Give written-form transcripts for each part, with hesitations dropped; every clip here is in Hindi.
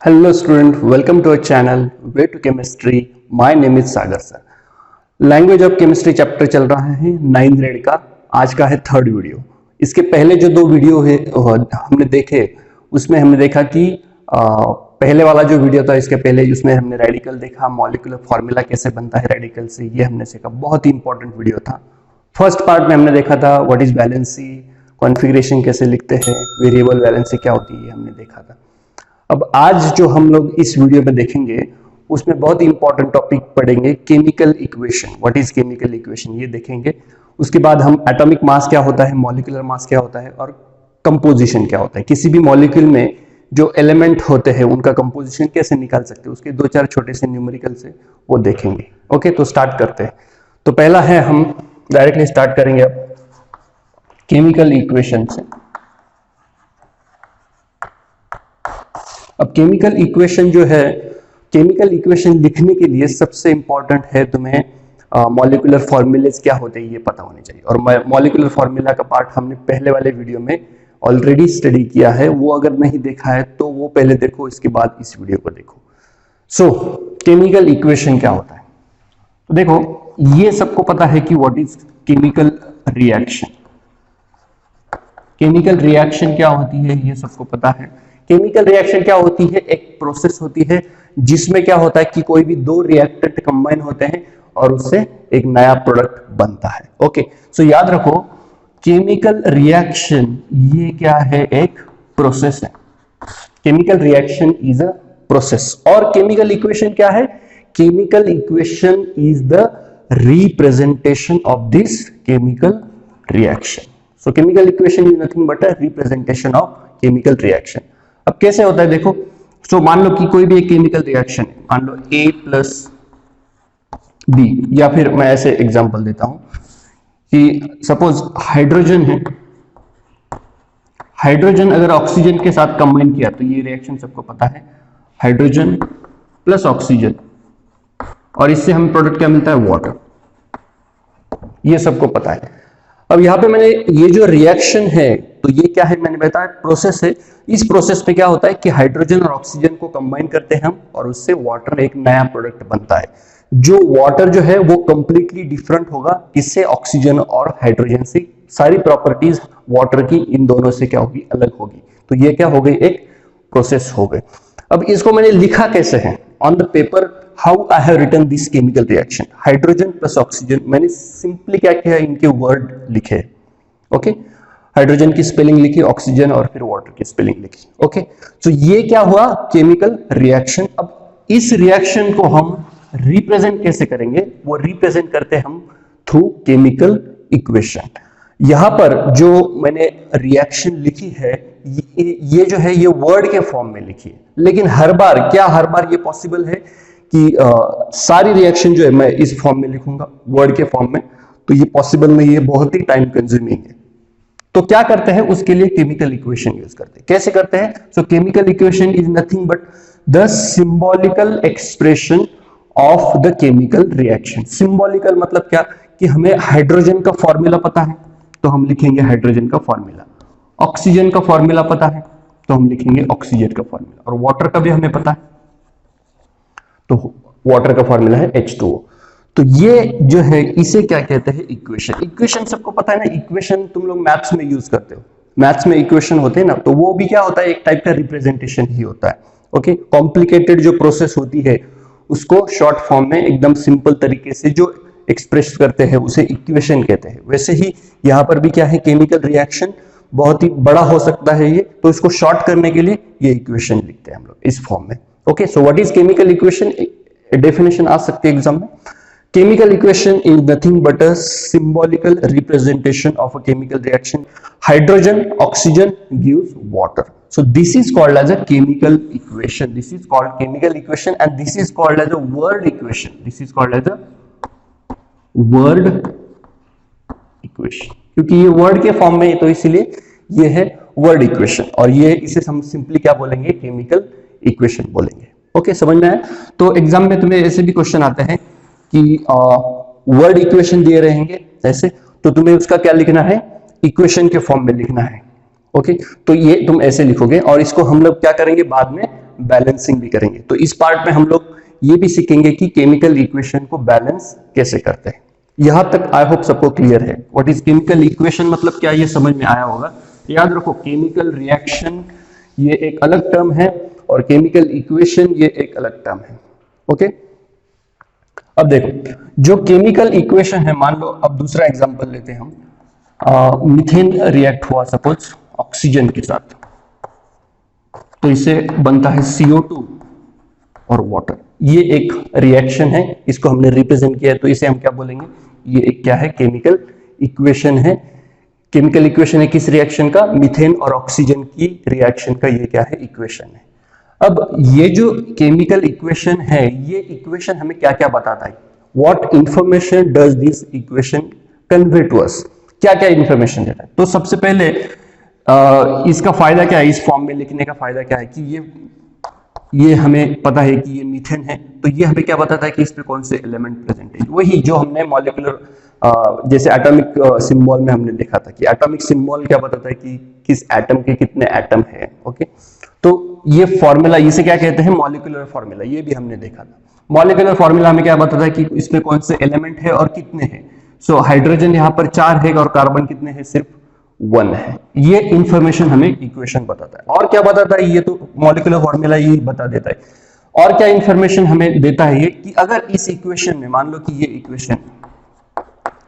Hello student, welcome to our channel Way to Chemistry. My name is Sagar sir. Language of chemistry chapter चल रहा है 9th ग्रेड का। आज का है थर्ड वीडियो। इसके पहले जो दो वीडियो है हमने देखे, उसमें हमने देखा कि पहले वाला जो वीडियो था इसके पहले उसमें हमने रेडिकल देखा, मॉलिक्यूलर फार्मूला कैसे बनता है रेडिकल से, ये हमने सीखा। बहुत ही इंपॉर्टेंट वीडियो था। फर्स्ट पार्ट में हमने देखा था व्हाट इज वैलेंसी, कॉन्फ़िगरेशन कैसे लिखते हैं, वेरिएबल वैलेंसी क्या होती है, हमने देखा था। अब आज जो हम लोग इस वीडियो में देखेंगे उसमें बहुत ही इंपॉर्टेंट टॉपिक पढ़ेंगे, chemical equation. What is chemical equation, ये देखेंगे। उसके बाद हम एटॉमिक मास क्या होता है, मॉलिक्यूलर मास क्या होता है और कंपोजिशन क्या होता है। किसी भी मॉलिक्यूल में जो एलिमेंट होते हैं उनका कंपोजिशन कैसे निकाल सकते हैं, उसके दो चार छोटे से न्यूमेरिकल से वो देखेंगे। ओके, तो स्टार्ट करते हैं। तो पहला है, हम डायरेक्टली स्टार्ट करेंगे अब केमिकल इक्वेशन से। अब केमिकल इक्वेशन जो है, केमिकल इक्वेशन लिखने के लिए सबसे इंपॉर्टेंट है तुम्हें मॉलिक्यूलर फॉर्मूलेज क्या होते हैं ये पता होने चाहिए। और मॉलिक्यूलर फॉर्मूला का पार्ट हमने पहले वाले वीडियो में ऑलरेडी स्टडी किया है, वो अगर नहीं देखा है तो वो पहले देखो, इसके बाद इस वीडियो को देखो। सो केमिकल इक्वेशन क्या होता है, तो देखो ये सबको पता है कि what is chemical reaction. Chemical reaction क्या होती है ये सबको पता है। केमिकल रिएक्शन क्या होती है, एक प्रोसेस होती है जिसमें क्या होता है कि कोई भी दो रिएक्टेंट कंबाइन होते हैं और उससे एक नया प्रोडक्ट बनता है। ओके, सो याद रखो केमिकल रिएक्शन ये क्या है, एक प्रोसेस है। Chemical reaction is a process. और केमिकल इक्वेशन क्या है, chemical equation is the representation of this chemical reaction. So chemical equation is nothing but a representation of chemical reaction. अब कैसे होता है देखो, सो मान लो कि कोई भी एक केमिकल रिएक्शन है, मान लो A प्लस B, या फिर मैं ऐसे एग्जांपल देता हूं कि सपोज हाइड्रोजन है, हाइड्रोजन अगर ऑक्सीजन के साथ कंबाइन किया तो ये रिएक्शन सबको पता है, हाइड्रोजन प्लस ऑक्सीजन, और इससे हमें प्रोडक्ट क्या मिलता है, वाटर। ये सबको पता है। अब यहां पे मैंने ये जो रिएक्शन है तो ये क्या है, मैंने बताया प्रोसेस है। इस प्रोसेस में क्या होता है कि हाइड्रोजन और ऑक्सीजन को कंबाइन करते हैं हम और उससे वाटर, एक नया प्रोडक्ट बनता है। जो वाटर जो है वो कंप्लीटली डिफरेंट होगा, किससे, ऑक्सीजन और हाइड्रोजन से। सारी प्रॉपर्टीज वाटर की इन दोनों से क्या होगी, अलग होगी। तो ये क्या हो गई, एक प्रोसेस हो गई। अब इसको मैंने लिखा कैसे है, on the paper how I have written this chemical reaction, hydrogen plus oxygen, मैंने सिंपली क्या किया, इनके वर्ड लिखे। ओके, हाइड्रोजन की स्पेलिंग लिखी, ऑक्सीजन और फिर वाटर की स्पेलिंग लिखी। ओके, तो ये क्या हुआ, केमिकल रिएक्शन। अब इस रिएक्शन को हम रिप्रेजेंट कैसे करेंगे, वो रिप्रेजेंट करते हैं हम थ्रू केमिकल इक्वेशन। यहां पर जो मैंने रिएक्शन लिखी है ये जो है ये वर्ड के फॉर्म में लिखी है, लेकिन हर बार ये पॉसिबल है कि सारी रिएक्शन जो है मैं इस फॉर्म में लिखूंगा, वर्ड के फॉर्म में, तो ये पॉसिबल नहीं है, बहुत ही टाइम कंज्यूमिंग है। तो क्या करते हैं, उसके लिए केमिकल इक्वेशन यूज करते हैं। कैसे करते हैं, सो chemical equation is nothing but the symbolical expression of the chemical reaction. Symbolical मतलब क्या, कि हमें हाइड्रोजन का फॉर्मूला पता है तो हम लिखेंगे हाइड्रोजन का फॉर्मूला, ऑक्सीजन का फॉर्मूला पता है तो हम लिखेंगे ऑक्सीजन का फॉर्मूला, और वाटर का भी हमें पता है तो वाटर का फॉर्मूला है H2O। तो ये जो है इसे क्या कहते हैं, इक्वेशन। इक्वेशन सबको पता है ना, इक्वेशन तुम लोग मैथ्स में यूज करते हो, मैथ्स में इक्वेशन होते हैं ना, तो वो भी क्या होता है, एक टाइप का रिप्रेजेंटेशन ही होता है। ओके, कॉम्प्लिकेटेड जो प्रोसेस होती है उसको शॉर्ट फॉर्म में एकदम सिंपल तरीके से जो एक्सप्रेस करते हैं उसे इक्वेशन कहते हैं। वैसे ही यहाँ पर भी क्या है, केमिकल रिएक्शन बहुत ही बड़ा हो सकता है ये, तो इसको शॉर्ट करने के लिए ये इक्वेशन लिखते हैं हम लोग इस फॉर्म में। Okay, so what is chemical equation, definition आ सकती है एग्जाम में। Chemical equation is nothing but a symbolical representation of a chemical reaction. Hydrogen, oxygen gives water. So this is called as a chemical equation. This is called chemical equation, and this is called as a word equation. This is called as a word equation. क्योंकि ये word के फॉर्म में है तो इसीलिए ये है word equation, और ये इसे हम सिंपली क्या बोलेंगे, chemical equation बोलेंगे। ओके, समझ में आया। तो एग्जाम में तुम्हें ऐसे भी क्वेश्चन आते हैं कि वर्ड इक्वेशन दिए रहेंगे ऐसे, तो तुम्हें उसका क्या लिखना है, इक्वेशन के फॉर्म में लिखना है। ओके, तो ये तुम ऐसे लिखोगे और इसको हम लोग क्या करेंगे, बाद में बैलेंसिंग भी करेंगे। तो इस पार्ट में हम लोग ये भी सीखेंगे कि केमिकल इक्वेशन को बैलेंस कैसे करते हैं। यहां तक आई होप सबको क्लियर है। व्हाट इज केमिकल इक्वेशन मतलब क्या, ये समझ में आया होगा। याद रखो, केमिकल रिएक्शन ये एक अलग टर्म है और केमिकल इक्वेशन ये एक अलग टर्म है। ओके, अब देखो जो केमिकल इक्वेशन है, मान लो अब दूसरा एग्जांपल लेते हैं हम। मीथेन रिएक्ट हुआ सपोज ऑक्सीजन के साथ, तो इसे बनता है CO2 और वाटर। ये एक रिएक्शन है, इसको हमने रिप्रेजेंट किया है, तो इसे हम क्या बोलेंगे, ये एक क्या है, केमिकल इक्वेशन है। केमिकल इक्वेशन है किस रिएक्शन का, मीथेन और ऑक्सीजन की रिएक्शन का, ये क्या है, इक्वेशन है। अब ये जो केमिकल इक्वेशन है, ये इक्वेशन हमें क्या क्या बताता है, what information does this equation convey to us, क्या क्या इंफॉर्मेशन देता है। तो सबसे पहले इसका फायदा क्या है, इस फॉर्म में लिखने का फायदा क्या है कि ये हमें पता है कि ये मीथेन है, तो ये हमें क्या बताता है कि इसमें कौन से एलिमेंट प्रेजेंट है। वही जो हमने मॉलिक्यूलर जैसे एटॉमिक सिंबल में हमने देखा था कि एटॉमिक सिंबल क्या बताता है कि किस एटम के कितने एटम है। ओके, तो ये फॉर्मूला, इसे क्या कहते हैं, मॉलिक्यूलर फॉर्मूला, ये भी हमने देखा था। मॉलिक्यूलर फॉर्मूला हमें क्या बताता है कि इसमें कौन से एलिमेंट है और कितने हैं। सो हाइड्रोजन यहाँ पर 4 है और कार्बन कितने हैं, सिर्फ 1 है। ये इंफॉर्मेशन हमें इक्वेशन बताता है। और क्या बताता है, ये तो मॉलिक्यूलर फॉर्मूला ये बता देता है। और क्या इंफॉर्मेशन हमें देता है ये कि अगर इस इक्वेशन में मान लो कि ये equation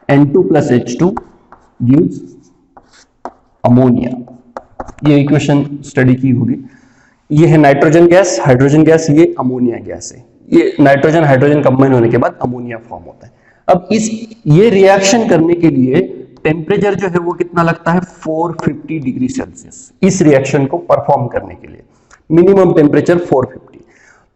N2 + H2 gives ammonia, ये इक्वेशन स्टडी की होगी। ये है नाइट्रोजन गैस, हाइड्रोजन गैस, ये अमोनिया गैस है। ये नाइट्रोजन हाइड्रोजन कंबाइन होने के बाद अमोनिया फॉर्म होता है। अब ये रिएक्शन करने के लिए टेम्परेचर जो है वो कितना लगता है, 450 डिग्री सेल्सियस। इस रिएक्शन को परफॉर्म करने के लिए मिनिमम टेम्परेचर 450।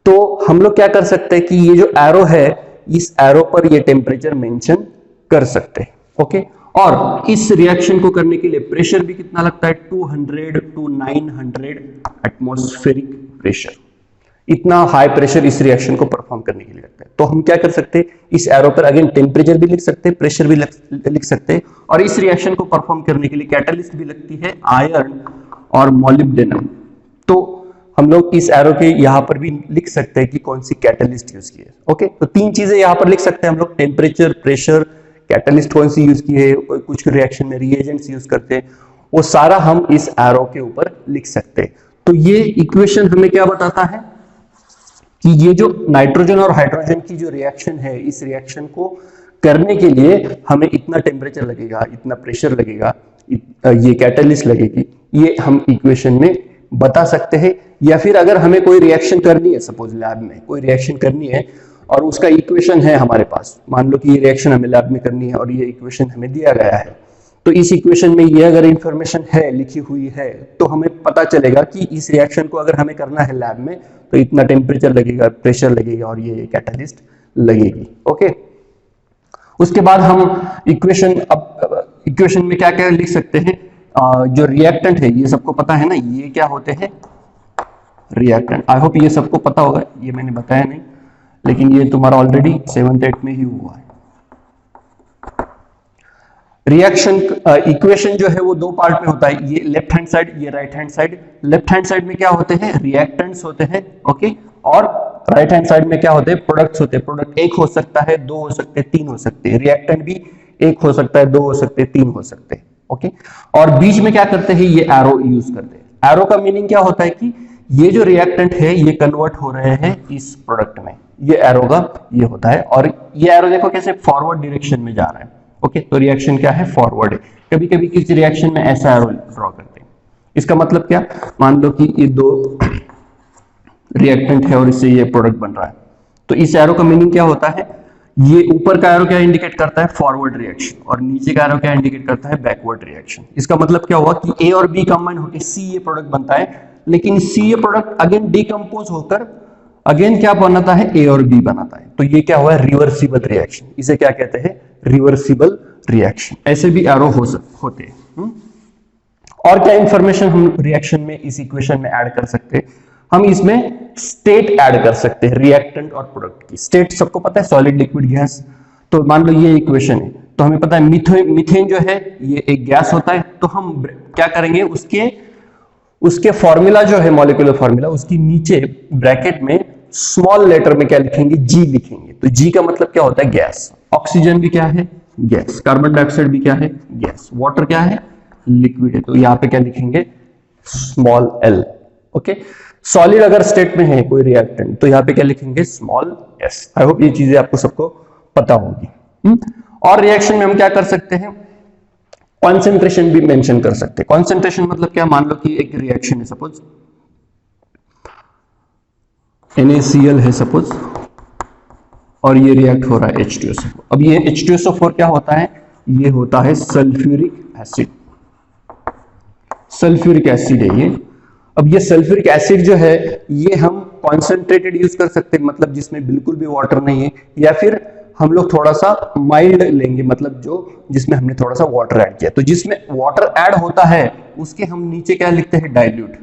तो हम लोग क्या कर सकते हैं कि ये जो एरो है, इस एरो पर ये टेम्परेचर मेंशन कर सकते हैं। ओके, और इस रिएक्शन को करने के लिए प्रेशर भी कितना लगता है, 200 to 900 एटमॉस्फेरिक प्रेशर। इतना हाई प्रेशर इस रिएक्शन को परफॉर्म करने के लिए लगता है। तो हम क्या कर सकते हैं, इस एरो पर अगेन टेम्परेचर भी लिख सकते हैं, प्रेशर भी लिख सकते हैं, और इस रिएक्शन को परफॉर्म करने के लिए कैटलिस्ट भी लगती है, आयरन और मोलिब्डेनम। तो हम लोग इस एरो के यहां पर भी लिख सकते हैं कि कौन सी कैटलिस्ट यूज की है। ओके, तो 3 चीजें यहां पर लिख सकते हैं हम लोग, टेम्परेचर, प्रेशर, कैटलिस्ट कौन सी यूज की है, कुछ रिएक्शन में रिएजेंट्स यूज करते हैं, वो सारा हम इस एरो के ऊपर लिख सकते हैं। तो ये इक्वेशन हमें क्या बताता है कि ये जो नाइट्रोजन और हाइड्रोजन की जो रिएक्शन है, इस रिएक्शन को करने के लिए हमें इतना टेम्परेचर लगेगा, इतना प्रेशर लगेगा, ये कैटलिस्ट लगेगी, ये हम इक्वेशन में बता सकते हैं। या फिर अगर हमें कोई रिएक्शन करनी है, सपोज लैब में कोई रिएक्शन करनी है और उसका इक्वेशन है हमारे पास, मान लो कि ये रिएक्शन हमें लैब में करनी है और ये इक्वेशन हमें दिया गया है, तो इस इक्वेशन में ये अगर इंफॉर्मेशन है, लिखी हुई है, तो हमें पता चलेगा कि इस रिएक्शन को अगर हमें करना है लैब में तो इतना टेम्परेचर लगेगा, प्रेशर लगेगा और ये कैटलिस्ट लगेगी। ओके, उसके बाद हम इक्वेशन में क्या क्या लिख सकते हैं, जो रिएक्टेंट है, ये सबको पता है ना, ये क्या होते हैं, रिएक्टेंट। आई होप ये सबको पता होगा, ये मैंने बताया नहीं, लेकिन ये तुम्हारा ऑलरेडी 7th 8th में ही हुआ है। रिएक्शन इक्वेशन जो है वो 2 पार्ट में होता है, ये लेफ्ट हैंड साइड, ये right hand side. Left hand side में क्या होते हैं, रिएक्टेंट्स होते हैं। ओके, और राइट हैंड साइड में क्या होते हैं, प्रोडक्ट्स होते हैं। प्रोडक्ट 1 हो सकता है, 2 हो सकते हैं, 3 हो सकते हैं। रिएक्टेंट भी 1 हो सकता है, 2 हो सकते हैं, 3 हो सकते हैं। ओके, और बीच में क्या करते हैं, ये एरो यूज करते हैं। एरो का मीनिंग क्या होता है कि ये जो रिएक्टेंट है ये कन्वर्ट हो रहे हैं इस प्रोडक्ट में, ये एरो का ये होता है। और ये एरो देखो कैसे फॉरवर्ड डायरेक्शन में जा रहा है। ओके, तो रिएक्शन क्या है, फॉरवर्ड है। कभी कभी किसी रिएक्शन में ऐसा एरो ड्रॉ करते हैं। इसका मतलब क्या, मान लो कि ये 2 रिएक्टेंट है और इससे ये प्रोडक्ट बन रहा है, तो इस एरो का मीनिंग क्या होता है, ये ऊपर का एरो क्या इंडिकेट करता है, फॉरवर्ड रिएक्शन, और नीचे का एरो क्या इंडिकेट करता है, बैकवर्ड रिएक्शन। इसका मतलब क्या हुआ कि ए और बी कंबाइन होकर सी ये प्रोडक्ट बनता है, लेकिन सी ये प्रोडक्ट अगेन डिकम्पोज होकर अगेन क्या बनाता है, ए और बी बनाता है। तो ये क्या हुआ, रिवर्सिबल रिएक्शन। इसे क्या कहते हैं, रिवर्सिबल रिएक्शन। ऐसे भी एरो होते हैं। और क्या इंफॉर्मेशन हम रिएक्शन में इस इक्वेशन में ऐड कर सकते हैं, हम इसमें स्टेट ऐड कर सकते हैं रिएक्टेंट और प्रोडक्ट की। स्टेट सबको पता है, सॉलिड, लिक्विड, गैस। तो मान लो ये इक्वेशन है, तो हमें पता है मीथेन जो है ये एक गैस होता है। तो हम क्या करेंगे, उसके उसके फॉर्मूला जो है मॉलिक्यूलर फॉर्मूला, उसकी नीचे ब्रैकेट में स्मॉल लेटर में क्या लिखेंगे, जी लिखेंगे। तो जी का मतलब क्या होता है, गैस। ऑक्सीजन भी क्या है, गैस। कार्बन डाइऑक्साइड भी क्या है, गैस। वाटर क्या है, लिक्विड है। तो यहां पे क्या लिखेंगे, स्मॉल एल। ओके। सॉलिड अगर स्टेट में है कोई रिएक्टेंट तो यहां पे क्या लिखेंगे, स्मॉल एस। आई होप ये चीजें आपको सबको पता होगी। और रिएक्शन में हम क्या कर सकते हैं, कॉन्सेंट्रेशन भी मेंशन कर सकते हैं। कॉन्सेंट्रेशन मतलब क्या, मान लो कि एक रिएक्शन है, सपोज NaCl है सपोज, और ये रिएक्ट हो रहा है H2SO4। अब ये H2SO4 क्या होता है, ये होता है सल्फ्यूरिक एसिड। सल्फ्यूरिक एसिड है ये। अब ये सल्फ्यूरिक एसिड जो है ये हम कॉन्सेंट्रेटेड यूज कर सकते हैं, मतलब जिसमें बिल्कुल भी वाटर नहीं है, या फिर हम लोग थोड़ा सा माइल्ड लेंगे, मतलब जो जिसमें हमने थोड़ा सा वाटर ऐड किया। तो जिसमें वाटर ऐड होता है उसके हम नीचे क्या लिखते हैं, डाइल्यूट।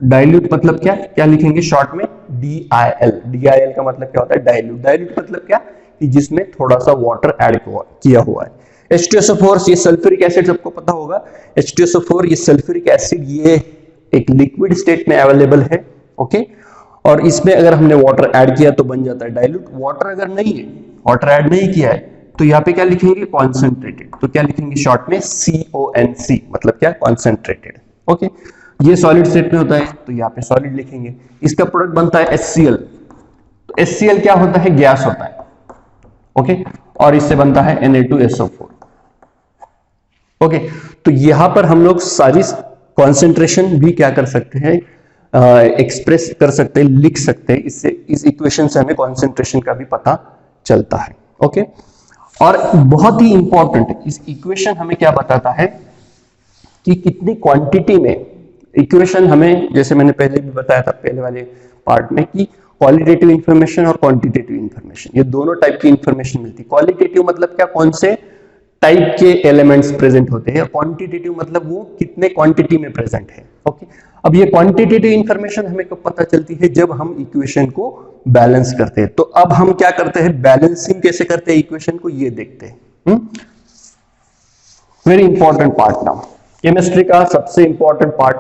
डाइल्यूट मतलब क्या, क्या लिखेंगे शॉर्ट में, DIL। DIL का मतलब क्या होता है, डाइल्यूट। डाइल्यूट मतलब क्या, कि जिसमें थोड़ा सा वाटर ऐड किया हुआ है। H2SO4 ये सल्फ्यूरिक एसिड सबको पता होगा। H2SO4 ये सल्फ्यूरिक एसिड ये एक लिक्विड स्टेट में अवेलेबल है। ओके। और इसमें अगर हमने वाटर ऐड किया तो बन जाता है डाइल्यूट। वाटर अगर नहीं है, वाटर ऐड नहीं किया है, तो यहाँ पे क्या लिखेंगे, कॉन्सेंट्रेटेड। तो क्या लिखेंगे शॉर्ट में, CONC, मतलब क्या, कॉन्सेंट्रेटेड। ओके। ये सॉलिड स्टेट में होता है तो यहाँ पे सॉलिड लिखेंगे। इसका प्रोडक्ट बनता है HCl। तो HCl क्या होता है, गैस होता है। ओके। और इससे बनता है Na2SO4। ओके। तो यहां पर हम लोग सारी कॉन्सेंट्रेशन भी क्या कर सकते हैं, एक्सप्रेस कर सकते हैं, लिख सकते हैं। इससे इस इक्वेशन से हमें कॉन्सेंट्रेशन का भी पता चलता है। ओके। और बहुत ही इंपॉर्टेंट, इस इक्वेशन हमें क्या बताता है कि कितनी क्वांटिटी में। इक्वेशन हमें, जैसे मैंने पहले भी बताया था पहले वाले पार्ट में, कि क्वालिटेटिव इंफॉर्मेशन और क्वांटिटेटिव इंफॉर्मेशन, ये दोनों टाइप की इंफॉर्मेशन मिलती है। क्वालिटेटिव मतलब क्या, कौन से टाइप के एलिमेंट्स प्रेजेंट होते हैं। क्वांटिटेटिव मतलब वो कितने क्वांटिटी में प्रेजेंट है। ओके। अब ये क्वांटिटेटिव इंफॉर्मेशन हमें कब पता चलती है, जब हम इक्वेशन को बैलेंस करते हैं। तो अब हम क्या करते हैं, बैलेंसिंग कैसे करते हैं इक्वेशन को, ये देखते हैं। Very important part now, chemistry का सबसे important part,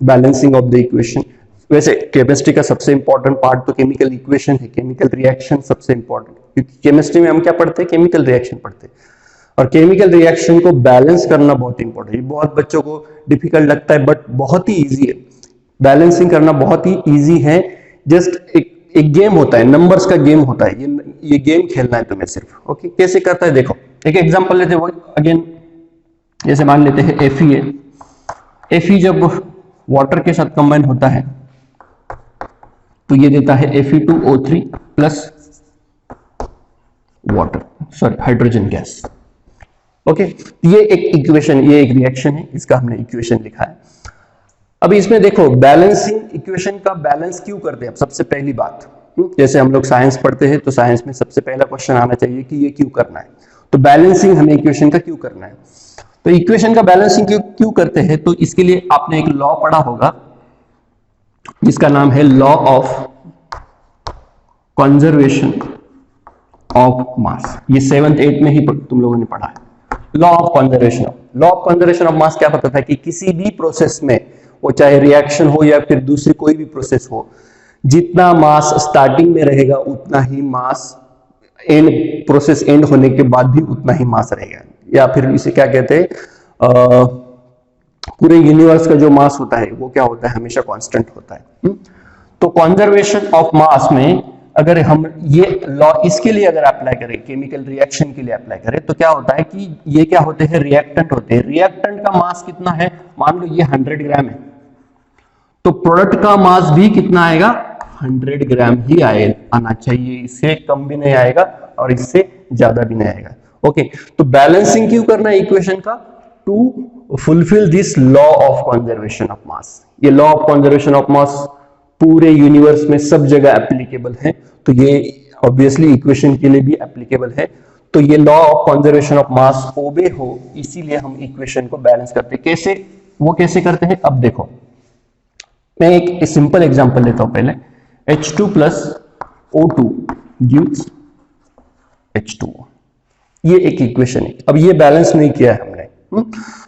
balancing of the equation. वैसे केमिस्ट्री का सबसे इंपॉर्टेंट पार्ट तो केमिकल इक्वेशन है, केमिकल रिएक्शन सबसे इंपॉर्टेंट, क्योंकि केमिस्ट्री में हम क्या पढ़ते हैं, केमिकल रिएक्शन पढ़ते हैं। और केमिकल रिएक्शन को बैलेंस करना बहुत इंपॉर्टेंट है। बहुत बच्चों को डिफिकल्ट लगता है, बट बहुत ही इजी है। बैलेंसिंग करना बहुत ही इजी है। जस्ट एक गेम होता है, नंबर्स का गेम होता है। ये गेम खेलना है तुम्हें सिर्फ। ओके। कैसे करता है देखो, एक एग्जांपल लेते हैं अगेन। जैसे मान लेते हैं Fe है। Fe जब वाटर के साथ कंबाइन होता है तो ये देता है Fe2O3 plus water, sorry hydrogen gas. Okay. ये एक इक्वेशन, ये एक रिएक्शन है, इसका हमने इक्वेशन लिखा है। अब इसमें देखो बैलेंसिंग इक्वेशन का बैलेंस क्यों करते हैं। अब सबसे पहली बात, जैसे हम लोग साइंस पढ़ते हैं तो साइंस में सबसे पहला क्वेश्चन आना चाहिए कि ये क्यों करना है। तो बैलेंसिंग हमें इक्वेशन का क्यों करना है। तो इक्वेशन का बैलेंसिंग क्यों करते हैं, तो इसके लिए आपने एक लॉ पढ़ा होगा जिसका नाम है law of conservation of mass. ये 7th 8th में ही तुम लोगों ने पढ़ा है, लॉ ऑफ कंजर्वेशन ऑफ मास। क्या पता था कि किसी भी प्रोसेस में, वो चाहे रिएक्शन हो या फिर दूसरी कोई भी प्रोसेस हो, जितना मास स्टार्टिंग में रहेगा उतना ही मास प्रोसेस एंड होने के बाद भी उतना ही मास रहेगा। या फिर इसे क्या कहते हैं, पूरे यूनिवर्स का जो मास होता है वो क्या होता है, हमेशा कांस्टेंट होता है। तो कंजर्वेशन ऑफ मास में अगर हम ये लॉ इसके लिए अगर अप्लाई करें, केमिकल रिएक्शन के लिए अप्लाई करें, तो क्या होता है कि ये क्या होते हैं, रिएक्टेंट होते हैं। रिएक्टेंट का मास कितना है, मान लो ये 100 ग्राम है, तो प्रोडक्ट का मास भी कितना आएगा, 100 ग्राम ही आना चाहिए। इससे कम भी नहीं आएगा और इससे ज्यादा भी नहीं आएगा। ओके। तो बैलेंसिंग क्यों करना है इक्वेशन का, to fulfil this law of conservation of mass. ये law of conservation of mass पूरे यूनिवर्स में सब जगह एप्लीकेबल है, तो ये ऑब्वियसली इक्वेशन के लिए भी एप्लीकेबल है। तो ये law of conservation of mass obey हो, इसीलिए हम इक्वेशन को बैलेंस करते हैं। कैसे, वो कैसे करते हैं, अब देखो मैं एक सिंपल एग्जांपल लेता हूं पहले। H2 plus O2 gives H2O, ये एक इक्वेशन है। अब ये बैलेंस नहीं किया है हमने।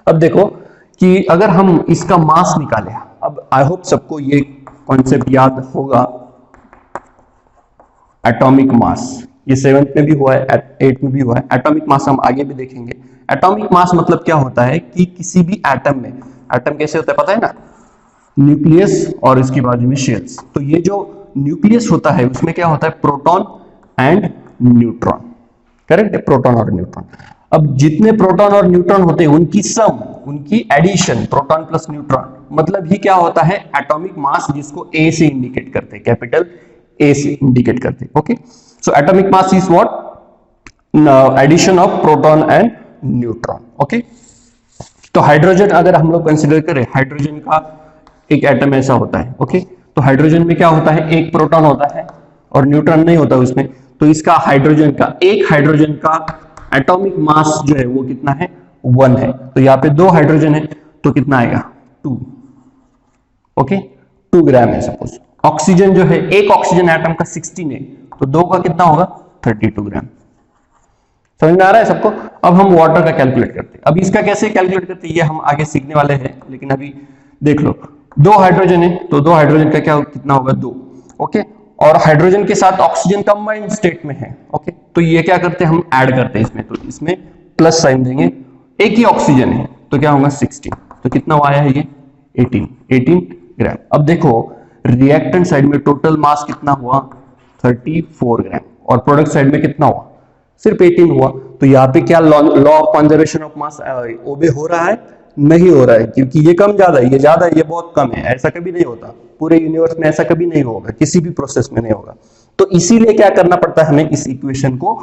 अब देखो कि अगर हम इसका मास निकाले, अब आई होप सबको ये कॉन्सेप्ट याद होगा। एटॉमिक मास, ये 7th में भी हुआ है, 8th में भी हुआ है। एटॉमिक मास हम आगे भी देखेंगे। एटॉमिक मास मतलब क्या होता है कि किसी भी एटम में, एटम कैसे होता है पता है ना, न्यूक्लियस और इसके बाजू में शेल्स। तो ये जो न्यूक्लियस होता है उसमें क्या होता है, प्रोटॉन एंड न्यूट्रॉन, करेक्ट है, प्रोटॉन और न्यूट्रॉन। अब जितने प्रोटॉन और न्यूट्रॉन होते हैं उनकी सम, उनकी एडिशन, प्रोटॉन प्लस न्यूट्रॉन, मतलब ही क्या होता है एटॉमिक मास, जिसको ए से इंडिकेट करते हैं, कैपिटल ए से इंडिकेट करते हैं। Okay, so atomic mass is what, addition of proton and neutron. Okay, तो हाइड्रोजन अगर हम लोग कंसिडर करें, हाइड्रोजन का एक एटम ऐसा होता है। ओके, तो हाइड्रोजन में क्या होता है, एक प्रोटॉन होता है और न्यूट्रॉन नहीं होता उसमें। तो इसका हाइड्रोजन का, एक हाइड्रोजन का एटॉमिक मास जो है वो कितना है, 1 है। तो यहाँ पे 2 हाइड्रोजन है तो कितना आएगा, 2। ओके, 2 ग्राम है सपोज। ऑक्सीजन जो है, एक ऑक्सीजन एटम का 16 है, तो 2 का कितना होगा, 32 ग्राम। समझ में आ रहा है सबको? अब हम वाटर का कैलकुलेट करते हैं। अब इसका कैसे कैलकुलेट करते हैं ये हम आगे सीखने वाले हैं, लेकिन अभी देख लो 2 हाइड्रोजन है तो 2 हाइड्रोजन का क्या कितना होगा, 2। ओके, और हाइड्रोजन के साथ ऑक्सीजन कंबाइंड स्टेट में है। ओके, तो ये क्या करते हैं, हम ऐड करते हैं इसमें, तो इसमें प्लस साइन देंगे। एक ही ऑक्सीजन है तो क्या होगा, 16, तो कितना आया है ये, 18 ग्राम। अब देखो रिएक्टेंट साइड में टोटल मास कितना हुआ, 34 ग्राम, और प्रोडक्ट साइड में कितना हुआ, सिर्फ 18 हुआ। तो यहाँ पे क्या law of conservation of mass obey हो रहा है, नहीं हो रहा है, क्योंकि ये कम ज्यादा है, ये ज्यादा है, ये बहुत कम है। ऐसा कभी नहीं होता पूरे यूनिवर्स में, ऐसा कभी नहीं होगा, किसी भी प्रोसेस में नहीं होगा। तो इसीलिए क्या करना पड़ता है, हमें इस इक्वेशन को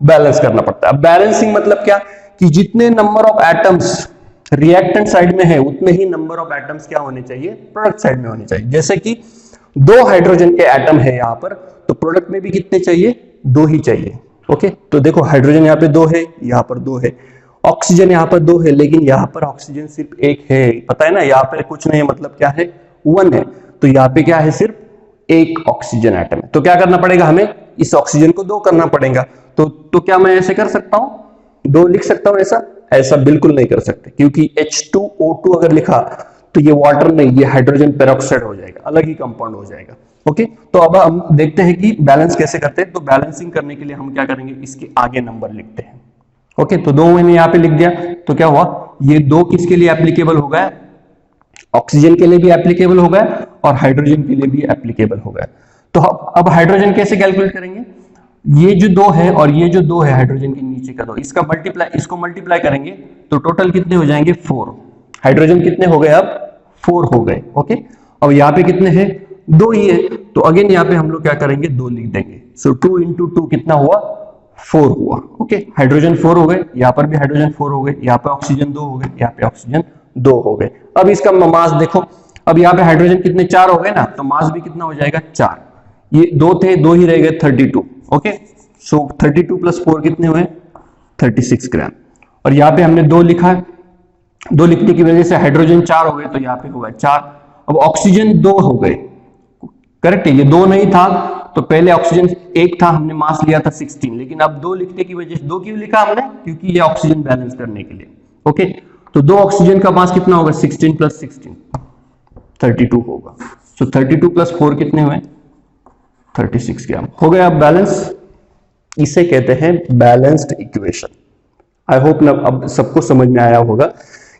बैलेंस करना पड़ता है। बैलेंसिंग मतलब क्या, कि जितने number of atoms reactant side में है उतने ही नंबर ऑफ एटम्स क्या होने चाहिए, प्रोडक्ट साइड में होने चाहिए। जैसे कि 2 हाइड्रोजन के एटम है यहाँ पर, तो प्रोडक्ट में भी कितने चाहिए, 2 ही चाहिए। ओके, तो देखो हाइड्रोजन यहाँ पे 2 है, यहाँ पर 2 है, ऑक्सीजन यहाँ पर 2 है, लेकिन यहाँ पर ऑक्सीजन सिर्फ 1 है, पता है ना, यहाँ पर कुछ नहीं है, मतलब क्या है, 1 है। तो यहाँ पे क्या है, सिर्फ 1 ऑक्सीजन एटम है। तो क्या करना पड़ेगा हमें, इस ऑक्सीजन को 2 करना पड़ेगा। तो क्या मैं ऐसे कर सकता हूं, 2 लिख सकता हूं ऐसा? ऐसा बिल्कुल नहीं कर सकते, क्योंकि H2O2 अगर लिखा तो ये वाटर नहीं, ये हाइड्रोजन पेरोक्साइड हो जाएगा, अलग ही कंपाउंड हो जाएगा। ओके, तो अब हम देखते हैं कि बैलेंस कैसे करते हैं। तो बैलेंसिंग करने के लिए हम क्या करेंगे, इसके आगे नंबर लिखते हैं। ओके, तो 2 मैंने यहाँ पे लिख दिया, तो क्या हुआ, ये 2 किसके लिए एप्लीकेबल हो गया, ऑक्सीजन के लिए भी एप्लीकेबल हो गया और हाइड्रोजन के लिए भी एप्लीकेबल हो गया। तो अब हाइड्रोजन कैसे कैलकुलेट करेंगे, ये जो 2 है और ये जो 2 है हाइड्रोजन के नीचे का 2, इसका मल्टीप्लाई, इसको मल्टीप्लाई करेंगे तो टोटल कितने हो जाएंगे, 4। हाइड्रोजन कितने हो गए, अब 4 हो गए। ओके, अब यहाँ पे कितने हैं, 2 ही है, तो अगेन यहाँ पे हम लोग क्या करेंगे, 2 लिख देंगे। सो 2 इंटू 2 कितना हुआ, 4 हुआ। ओके, हाइड्रोजन 4 हो गए, यहाँ पर भी हाइड्रोजन 4 हो गए, यहाँ पे ऑक्सीजन 2 हो गए, यहाँ पे ऑक्सीजन 2 हो गए। अब इसका मास देखो, अब यहाँ पे हाइड्रोजन कितने, 4 हो गए ना, तो मास भी कितना हो जाएगा, 4। ये 2 थे, 2 ही रह गए, 32। ओके, सो 32 प्लस 4 कितने हुए, 36 ग्राम। और यहाँ पे हमने 2 लिखा है, 2 लिखने की वजह से हाइड्रोजन 4 हो गए, तो यहाँ पे होगा 4। अब ऑक्सीजन 2 हो गए, करेक्ट है, ये 2 नहीं था तो पहले ऑक्सीजन 1 था, हमने मास लिया था 16, लेकिन अब 2 लिखने की वजह से 2 क्यों लिखा हमने, क्योंकि ये ऑक्सीजन बैलेंस करने के लिए। ओके, तो 2 ऑक्सीजन का मास कितना होगा, 16 प्लस 16 32 होगा। सो 32 प्लस 4 कितने हुए, 36 ग्राम हो गया। अब बैलेंस, इसे कहते हैं बैलेंस्ड इक्वेशन। आई होप ना अब सबको समझ में आया होगा,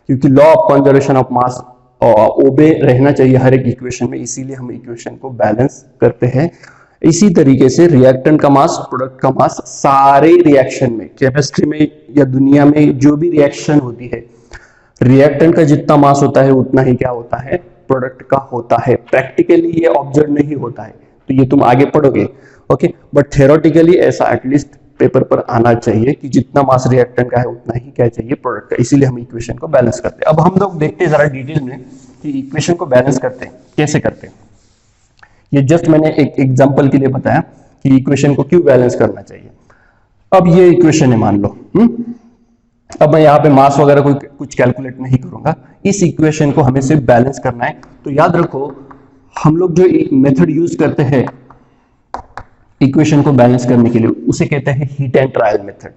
क्योंकि law of conservation of mass obey रहना चाहिए हर एक इक्वेशन में, इसीलिए हम इक्वेशन को बैलेंस करते हैं। इसी तरीके से रिएक्टेंट का मास, प्रोडक्ट का मास, सारे रिएक्शन में, केमिस्ट्री में या दुनिया में जो भी रिएक्शन होती है, रिएक्टेंट का जितना मास होता है उतना ही क्या होता है, प्रोडक्ट का होता है। प्रैक्टिकली ये ऑब्जर्व नहीं होता है, तो ये तुम आगे पढ़ोगे। ओके, बट थ्योरेटिकली ऐसा एटलीस्ट पेपर पर आना चाहिए कि जितना मास रिएक्टेंट का है उतना ही क्या चाहिए, प्रोडक्ट का। इसीलिए हम इक्वेशन को बैलेंस करते हैं। अब हम लोग देखते हैं जरा डिटेल में कि इक्वेशन को बैलेंस करते हैं कैसे करते हैं। ये जस्ट मैंने एक एग्जांपल के लिए बताया कि इक्वेशन को क्यों बैलेंस करना चाहिए। अब ये इक्वेशन है मान लो, अब मैं यहाँ पे मास वगैरह कोई कुछ कैलकुलेट नहीं करूंगा, इस इक्वेशन को हमें सिर्फ बैलेंस करना है। तो याद रखो, हम लोग जो एक मेथड यूज करते हैं इक्वेशन को बैलेंस करने के लिए, उसे कहते हैं heat and trial method.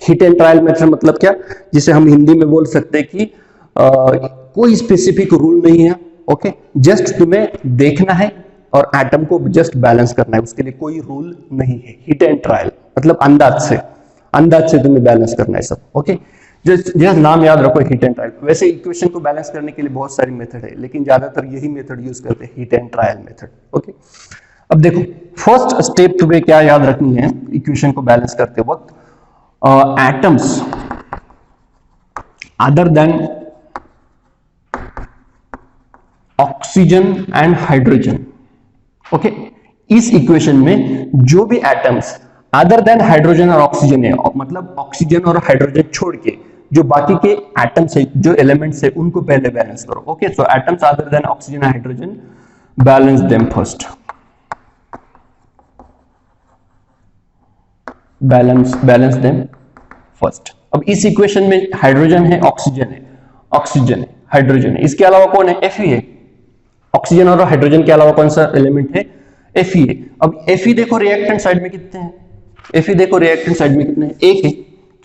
Heat and trial method मतलब क्या, जिसे हम हिंदी में बोल सकते हैं कि कोई स्पेसिफिक रूल नहीं है, ओके, जस्ट तुम्हें देखना है और एटम को जस्ट बैलेंस करना है, उसके लिए कोई रूल नहीं है। हिट एंड ट्रायल मतलब अंदाज से तुम्हें बैलेंस करना है सब। ओके, जस्ट नाम याद रखो, हिट एंड ट्रायल। वैसे इक्वेशन को बैलेंस करने के लिए बहुत सारी मेथड है, लेकिन ज्यादातर यही मेथड यूज करते हैं, hit and trial method. Okay, अब देखो फर्स्ट स्टेप तुम्हें क्या याद रखनी है इक्वेशन को बैलेंस करते वक्त, atoms other than oxygen and hydrogen. Okay, इस इक्वेशन में जो भी एटम्स अदर देन हाइड्रोजन और ऑक्सीजन है, मतलब ऑक्सीजन और हाइड्रोजन छोड़ के जो बाकी के एटम्स है, जो एलिमेंट्स है, उनको पहले बैलेंस करो। Okay, so atoms other than oxygen and hydrogen, balance them first, balance them first. अब इस इक्वेशन में हाइड्रोजन है, ऑक्सीजन है, हाइड्रोजन है, इसके अलावा कौन है? Fe है। ऑक्सीजन और हाइड्रोजन के अलावा कौन सा एलिमेंट है? Fe है। अब Fe देखो रिएक्टेंट साइड में कितने हैं? Fe देखो रिएक्टेंट साइड में कितने हैं? एक है,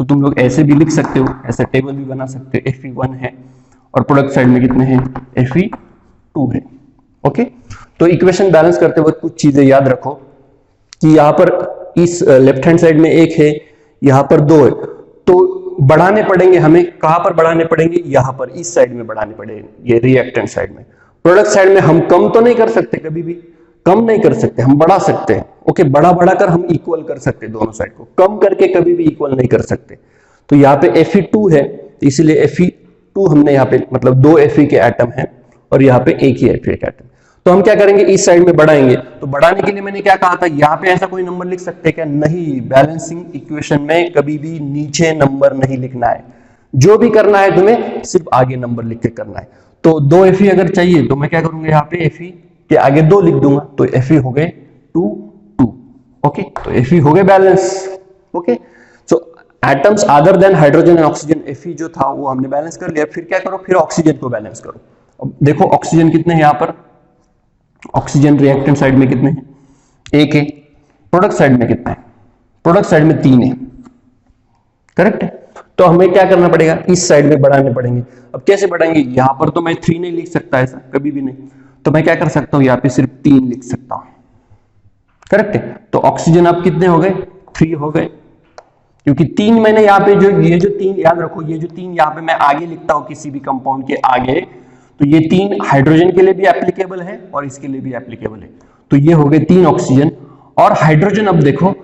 तो तुम लोग ऐसे भी लिख सकते हो, ऐसा टेबल भी बना सकते हो, Fe1 है और प्रोडक्ट साइड में कितने हैं? Fe2 है। ओके, तो इक्वेशन बैलेंस करते वक्त कुछ चीजें याद रखो कि यहां पर इस लेफ्ट हैंड साइड में एक है, यहां पर दो है, तो बढ़ाने पड़ेंगे हमें। कहां पर बढ़ाने पड़ेंगे? यहां पर इस साइड में बढ़ाने पड़ेंगे, ये रिएक्टेंट साइड में। प्रोडक्ट साइड में हम कम तो नहीं कर सकते, कभी भी कम नहीं कर सकते, हम बढ़ा सकते हैं। ओके, बढ़ा कर हम इक्वल कर सकते हैं दोनों साइड को, कम करके कभी भी इक्वल नहीं कर सकते। तो यहाँ पे Fe2 है, इसलिए Fe2 हमने यहाँ पे मतलब दो Fe के एटम है और यहाँ पे एक ही Fe के एटम। तो हम क्या करेंगे? इस साइड में बढ़ाएंगे। तो बढ़ाने के लिए मैंने क्या कहा था, यहाँ पे ऐसा कोई नंबर लिख सकते हैं क्या? नहीं, बैलेंसिंग इक्वेशन में कभी भी नीचे नंबर नहीं लिखना है। जो भी करना है तुम्हें सिर्फ आगे नंबर लिख के करना है। तो दो Fe अगर चाहिए तो मैं क्या करूंगा, यहाँ पे Fe के आगे 2 लिख दूंगा, तो Fe हो गए 2 2। ओके, तो Fe हो गए balance. Okay, so atoms other than hydrogen and oxygen, Fe जो था वो हमने बैलेंस कर लिया। फिर क्या करो? फिर ऑक्सीजन को बैलेंस करो। अब देखो ऑक्सीजन कितने हैं यहाँ पर? ऑक्सीजन रिएक्टेंट साइड में कितने हैं? एक है। प्रोडक्ट साइड में कितना है? प्रोडक्ट साइड में 3 है। करेक्ट है। तो हमें क्या करना पड़ेगा? इस साइड में बढ़ाने पड़ेंगे। अब कैसे बढ़ाएंगे? यहां पर तो मैं 3 नहीं लिख सकता, ऐसा कभी भी नहीं। तो मैं क्या कर सकता हूं? यहां पे सिर्फ 3 लिख सकता हूं। करेक्ट है। तो ऑक्सीजन अब कितने हो गए? 3 हो गए, क्योंकि 3 मैंने यहाँ पे ये जो 3 याद रखो, ये जो 3 यहाँ पे मैं आगे लिखता हूं किसी भी कंपाउंड के आगे, तो ये 3 हाइड्रोजन के लिए भी एप्लीकेबल है और इसके लिए भी एप्लीकेबल है। तो ये हो गए 3 ऑक्सीजन और हाइड्रोजन। अब देखो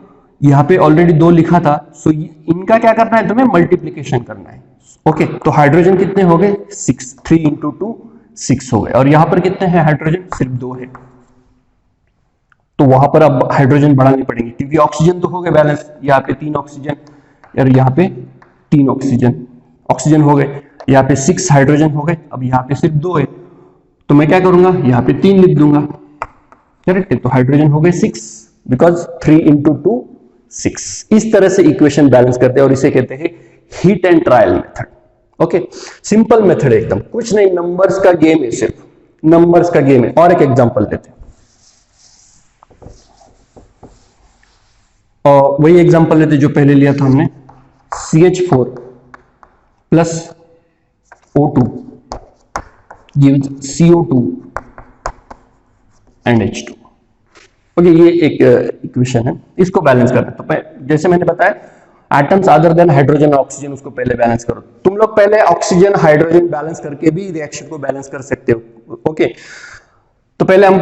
यहाँ पे ऑलरेडी 2 लिखा था, सो इनका क्या करना है? तुम्हें मल्टीप्लीकेशन करना है। ओके, तो हाइड्रोजन कितने हो गए? 6, 3 इंटू 2 6 हो गए। और यहां पर कितने हैं हाइड्रोजन? सिर्फ 2 है। तो वहां पर अब हाइड्रोजन बढ़ाने पड़ेंगे, क्योंकि ऑक्सीजन तो हो गए बैलेंस। यहाँ पे 3 ऑक्सीजन और यहाँ पे 3 ऑक्सीजन हो गए। यहाँ पे 6 हाइड्रोजन हो गए। अब यहाँ पे सिर्फ 2 है, तो मैं क्या करूंगा? यहाँ पे 3 लिख दूंगा। करेक्ट है। तो हाइड्रोजन हो गए 6, बिकॉज 3 इंटू 2 6। इस तरह से इक्वेशन बैलेंस करते हैं और इसे कहते हैं heat and trial method. Okay, simple method है एकदम, कुछ नहीं, नंबर्स का गेम है, सिर्फ नंबर्स का गेम है। और एक एग्जांपल देते हैं, और वही एग्जांपल लेते जो पहले लिया था हमने, CH4 plus O2 gives CO2 and H2। Okay, ये एक इक्वेशन है, इसको बैलेंस करना है। तो जैसे मैंने बताया, एटम्स अदर देन हाइड्रोजन और ऑक्सीजन, उसको पहले बैलेंस करो। तुम लोग पहले ऑक्सीजन हाइड्रोजन बैलेंस करके भी रिएक्शन को बैलेंस कर सकते हो। ओके, तो पहले हम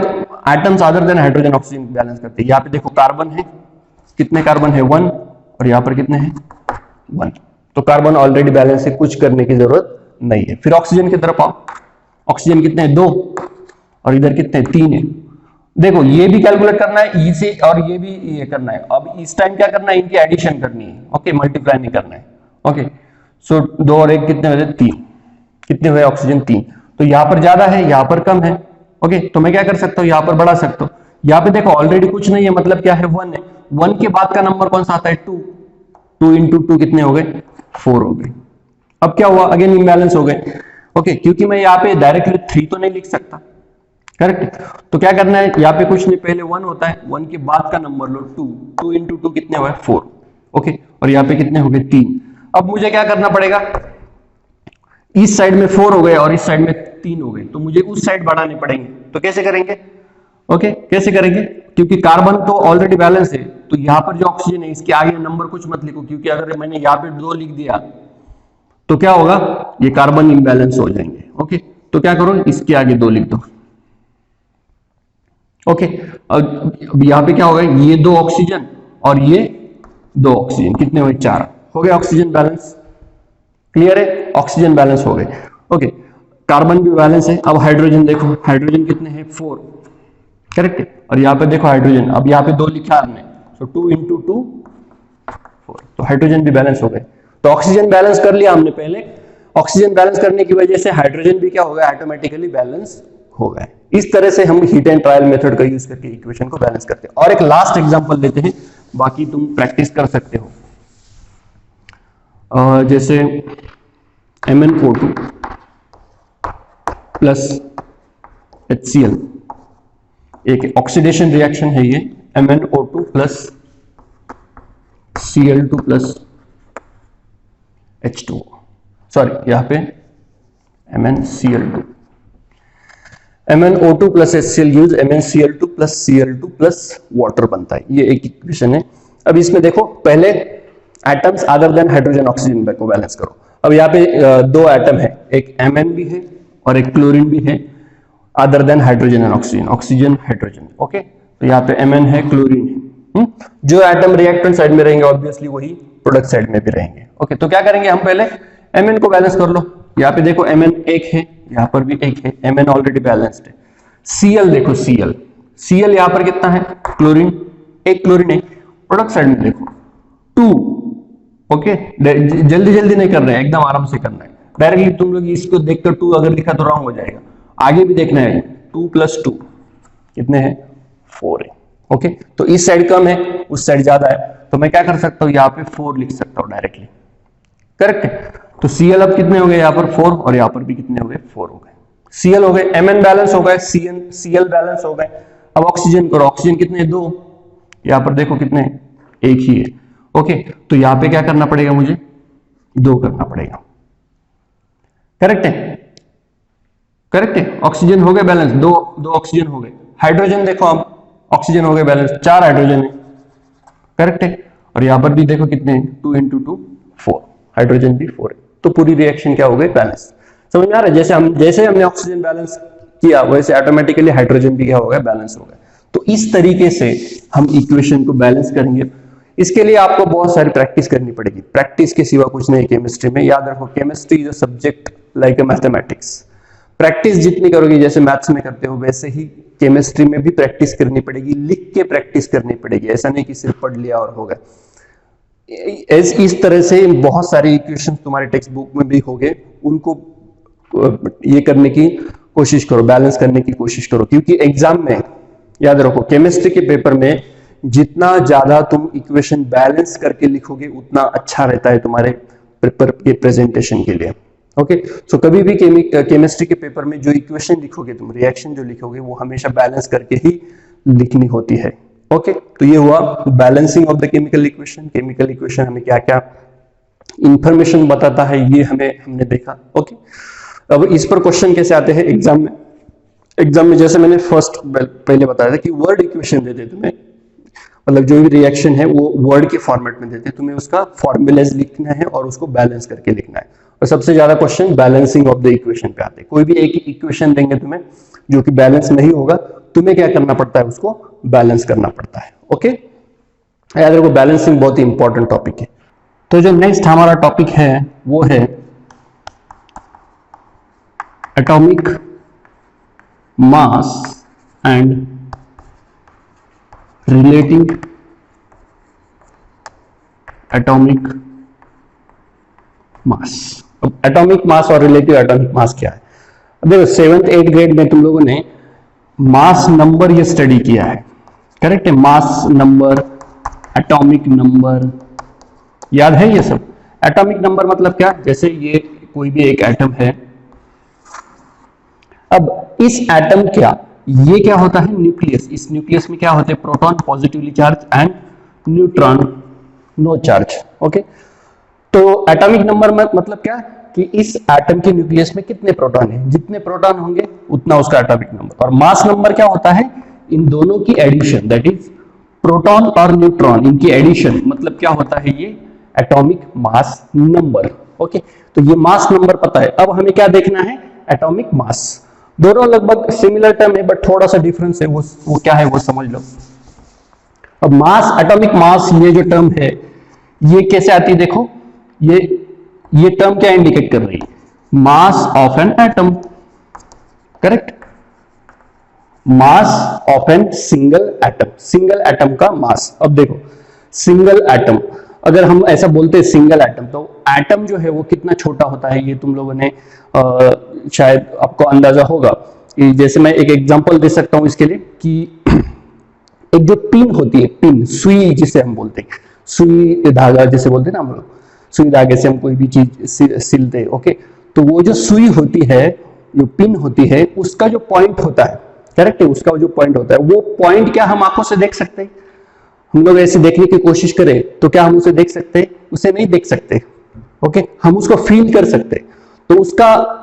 atoms other than hydrogen oxygen balance करते हैं। यहाँ पे देखो कार्बन है, कितने कार्बन है? 1, और यहाँ पर कितने हैं? 1। तो कार्बन ऑलरेडी बैलेंस है, कुछ करने की जरूरत नहीं है। फिर ऑक्सीजन की तरफ आओ, ऑक्सीजन कितने हैं? 2, और इधर कितने? 3 है। देखो ये भी कैलकुलेट करना है, इसे और ये भी ये करना है। अब इस टाइम क्या करना है? इनकी एडिशन करनी है। ओके, मल्टीप्लाई नहीं करना है। ओके, सो 2 और 1 कितने हुए? 3। कितने हुए? ऑक्सीजन 3। तो यहाँ पर ज्यादा है, यहाँ पर कम है। ओके, तो मैं क्या कर सकता हूँ? यहाँ पर बढ़ा सकता हूँ। यहाँ पे देखो ऑलरेडी कुछ नहीं है, मतलब क्या है? 1 है। 1 के बाद का नंबर कौन सा आता है? 2। 2 इंटू 2 कितने हो गए? 4 हो गए। अब क्या हुआ? अगेन इम्बैलेंस हो गए। ओके, क्योंकि मैं यहाँ पे डायरेक्टली 3 तो नहीं लिख सकता। करेक्ट। तो क्या करना है? यहाँ पे कुछ नहीं, पहले 1 होता है, 1 के बाद का नंबर लो 2। 2 इंटू 2 कितने हुए? 4। ओके, और यहाँ पे कितने हो गए? 3। अब मुझे क्या करना पड़ेगा? इस साइड में 4 हो गए और इस साइड में 3 हो गए, तो मुझे उस साइड बढ़ाने पड़ेंगे। तो कैसे करेंगे? ओके, कैसे करेंगे? क्योंकि कार्बन तो ऑलरेडी बैलेंस है, तो यहां पर जो ऑक्सीजन है इसके आगे नंबर कुछ मत लिखो, क्योंकि अगर मैंने यहाँ पे 2 लिख दिया तो क्या होगा, ये कार्बन इम्बैलेंस हो जाएंगे। ओके, तो क्या करो, इसके आगे 2 लिख दो। ओके, अब यहां पे क्या होगा, ये 2 ऑक्सीजन और ये 2 ऑक्सीजन, कितने हुए? 4 हो गए ऑक्सीजन बैलेंस। क्लियर है? ऑक्सीजन बैलेंस हो गए। ओके, कार्बन भी बैलेंस है। अब हाइड्रोजन देखो, हाइड्रोजन कितने हैं? 4, करेक्ट है। और यहाँ पे देखो हाइड्रोजन, अब यहाँ पे 2 लिखा हमने, तो 2 × 2 4, तो हाइड्रोजन भी बैलेंस हो गए। तो ऑक्सीजन बैलेंस कर लिया हमने पहले। ऑक्सीजन बैलेंस करने की वजह से हाइड्रोजन भी क्या हो गया, ऑटोमेटिकली बैलेंस हो गए। इस तरह से हम हीट एंड ट्रायल मेथड का यूज करके इक्वेशन को बैलेंस करते हैं। और एक लास्ट एग्जांपल लेते हैं, बाकी तुम प्रैक्टिस कर सकते हो। जैसे MnO2 प्लस HCl, एक ऑक्सीडेशन रिएक्शन है ये, MnO2 plus Cl2 plus H2O, sorry यहाँ पे MnCl2, MnO2 plus HCl use MnCl2 plus Cl2 plus water बनता है, ये एक इक्वेशन है। अब इसमें देखो, पहले atoms other than hydrogen oxygen को बैलेंस करो। अब यहाँ पे 2 एटम है, एक Mn भी है और एक क्लोरीन भी है, other than hydrogen and oxygen, oxygen hydrogen. Okay, तो यहाँ पे Mn है, क्लोरीन है। जो एटम रिएक्टेंट साइड में रहेंगे ऑब्वियसली वही प्रोडक्ट साइड में भी रहेंगे। ओके, तो क्या करेंगे हम, पहले Mn को बैलेंस कर लो। यहाँ पे देखो Mn एक है, यहाँ पर भी एक है, Mn ऑलरेडी बैलेंस्ड है। Cl देखो, Cl यहाँ पर कितना है, क्लोरीन, एक क्लोरीन है। प्रोडक्ट साइड में देखो 2। ओके, जल्दी जल्दी नहीं करना है, एकदम आराम से करना है। डायरेक्टली तुम लोग इसको देखकर 2 अगर लिखा तो रॉन्ग हो जाएगा, आगे भी देखना है। 2 + 2 कितने हैं, 4 है। ओके, तो इस साइड कम है, उस साइड ज्यादा है, तो मैं क्या कर सकता हूं, यहाँ पे 4 लिख सकता हूं डायरेक्टली। करेक्ट है। तो Cl अब कितने हो गए, यहाँ पर 4 और यहाँ पर भी कितने हो गए, 4 हो गए। Cl हो गए, Mn बैलेंस हो गए, Cl बैलेंस हो गए। अब ऑक्सीजन करो, ऑक्सीजन कितने, 2, यहाँ पर देखो कितने, एक ही है। ओके, तो यहाँ पे क्या करना पड़ेगा, मुझे 2 करना पड़ेगा। करेक्ट है, करेक्ट है। ऑक्सीजन हो गए बैलेंस, 2 ऑक्सीजन हो गए। हाइड्रोजन देखो, अब ऑक्सीजन हो गए बैलेंस, 4 हाइड्रोजन है। करेक्ट है। और यहां पर भी देखो कितने, 2 × 2 4, हाइड्रोजन भी 4 है। तो पूरी रिएक्शन क्या हो गई, बैलेंस। समझ में आ रहा है? जैसे हमने ऑक्सीजन बैलेंस किया वैसे ऑटोमेटिकली हाइड्रोजन भी क्या हो गया, बैलेंस हो गया। तो इस तरीके से हम इक्वेशन को बैलेंस करेंगे। इसके लिए आपको बहुत सारी प्रैक्टिस करनी पड़ेगी, प्रैक्टिस के सिवा कुछ नहीं केमिस्ट्री में। याद रखो, chemistry is a subject like a mathematics. Practice जितनी करोगे, जैसे मैथ्स में करते हो वैसे ही केमिस्ट्री में भी प्रैक्टिस करनी पड़ेगी, लिख के प्रैक्टिस करनी पड़ेगी। ऐसा नहीं कि सिर्फ पढ़ लिया और हो गया। इस तरह से बहुत सारे इक्वेशन तुम्हारे टेक्स्ट बुक में भी होंगे, उनको ये करने की कोशिश करो, बैलेंस करने की कोशिश करो। क्योंकि एग्जाम में याद रखो, केमिस्ट्री के पेपर में जितना ज्यादा तुम इक्वेशन बैलेंस करके लिखोगे उतना अच्छा रहता है तुम्हारे पेपर के प्रेजेंटेशन के लिए। ओके, सो कभी भी केमिस्ट्री के पेपर में जो इक्वेशन लिखोगे तुम, रिएक्शन जो लिखोगे, वो हमेशा बैलेंस करके ही लिखनी होती है। ओके, तो ये हुआ balancing of the chemical equation. Chemical equation हमें क्या क्या इंफॉर्मेशन बताता है, ये हमने देखा। ओके, अब इस पर क्वेश्चन कैसे आते हैं एग्जाम में। एग्जाम में जैसे मैंने पहले बताया था कि वर्ड इक्वेशन देते तुम्हें, मतलब जो भी रिएक्शन है वो वर्ड के फॉर्मेट में देते हैं, तुम्हें उसका फॉर्मूलाज लिखना है और उसको बैलेंस करके लिखना है। और सबसे ज्यादा question balancing of the equation पे आते हैं। कोई भी एक इक्वेशन देंगे तुम्हें जो कि बैलेंस नहीं होगा, तुम्हें क्या करना पड़ता है, उसको बैलेंस करना पड़ता है। ओके, याद रखो, बैलेंसिंग बहुत ही इंपॉर्टेंट टॉपिक है। तो जो नेक्स्ट हमारा टॉपिक है वो है atomic mass and relative atomic mass. अब एटॉमिक मास और रिलेटिव एटॉमिक मास क्या है? अब देखो, 7th 8th ग्रेड में तुम लोगों ने मास नंबर ये स्टडी किया है। करेक्ट है, मास नंबर, एटॉमिक नंबर, याद है ये सब। एटॉमिक नंबर मतलब क्या, जैसे ये कोई भी एक एटम है। अब इस एटम ये क्या होता है, न्यूक्लियस। इस न्यूक्लियस में क्या होते हैं, proton positively charge and neutron no charge. Okay, तो एटॉमिक नंबर मतलब क्या, कि इस एटम के न्यूक्लियस में कितने प्रोटॉन हैं, जितने प्रोटॉन होंगे उतना उसका एटॉमिक नंबर। और मास नंबर क्या होता है, इन दोनों की एडिशन, दैट इज प्रोटॉन और न्यूट्रॉन, इनकी एडिशन मतलब क्या होता है, ये एटॉमिक मास नंबर। ओके, तो ये मास नंबर पता है। अब हमें क्या देखना है, एटॉमिक मास। दोनों लगभग सिमिलर टर्म है बट थोड़ा सा डिफरेंस है, वो क्या है वो समझ लो। अब मास, एटॉमिक मास, ये जो टर्म है ये कैसे आती है, देखो ये टर्म क्या इंडिकेट कर रही है, mass of an atom, correct, mass of an single atom, single atom का मास। अब देखो सिंगल एटम, अगर हम ऐसा बोलते हैं सिंगल एटम, तो एटम जो है वो कितना छोटा होता है ये तुम लोगों ने शायद आपको अंदाजा होगा। जैसे मैं एक एग्जांपल दे सकता हूं इसके लिए कि एक जो पिन होती है, पिन, सुई जिसे हम बोलते हैं, सुई धागा जिसे बोलते हैं ना हम लोग, सुई धागे से हम कोई भी चीज सिलते हैं। ओके, तो वो जो सुई होती है, जो पिन होती है, उसका जो पॉइंट होता है, करेक्ट है, उसका जो पॉइंट होता है, वो पॉइंट क्या हम आंखों से देख सकते हैं? हम लोग ऐसे देखने की कोशिश करें तो क्या हम उसे देख सकते हैं? उसे नहीं देख सकते। ओके, हम उसको फील कर सकते हैं। तो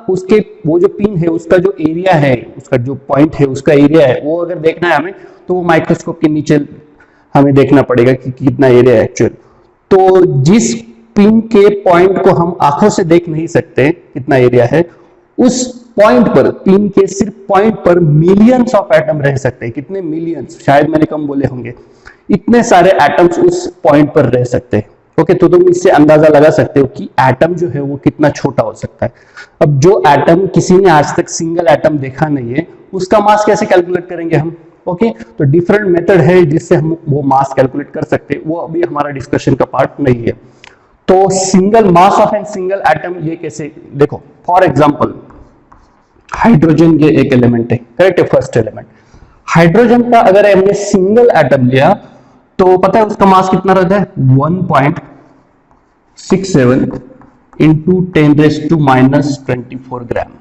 उसके वो जो पिन है, उसका जो एरिया है, उसका जो पॉइंट है, उसका एरिया है, वो अगर देखना है हमें तो वो माइक्रोस्कोप के नीचे हमें देखना पड़ेगा कि कितना एरिया है एक्चुअल। तो जिस पिन के पॉइंट को हम आंखों से देख नहीं सकते कितना एरिया है, उस पॉइंट पर, पिन के सिर्फ पॉइंट पर मिलियंस ऑफ एटम रह सकते हैं। कितने मिलियंस, शायद मैंने कम बोले होंगे, इतने सारे एटम्स उस पॉइंट पर रह सकते हैं। ओके, तो तुम इससे अंदाजा लगा सकते हो कि एटम जो है वो कितना छोटा हो सकता है। अब जो एटम किसी ने आज तक सिंगल एटम देखा नहीं है, उसका मास कैसे कैलकुलेट करेंगे हम? ओके, तो डिफरेंट मेथड है जिससे हम वो मास कैलकुलेट कर सकते हैं, वो अभी हमारा डिस्कशन का पार्ट नहीं है। तो single mass of an single atom, ये कैसे देखो, फॉर एग्जांपल हाइड्रोजन, ये एक एलिमेंट है, करेक्ट है, फर्स्ट एलिमेंट। हाइड्रोजन का अगर हमने सिंगल एटम लिया तो पता है उसका मास कितना रहता है? 1.67 इंटू 10⁻⁻⁴ ग्राम।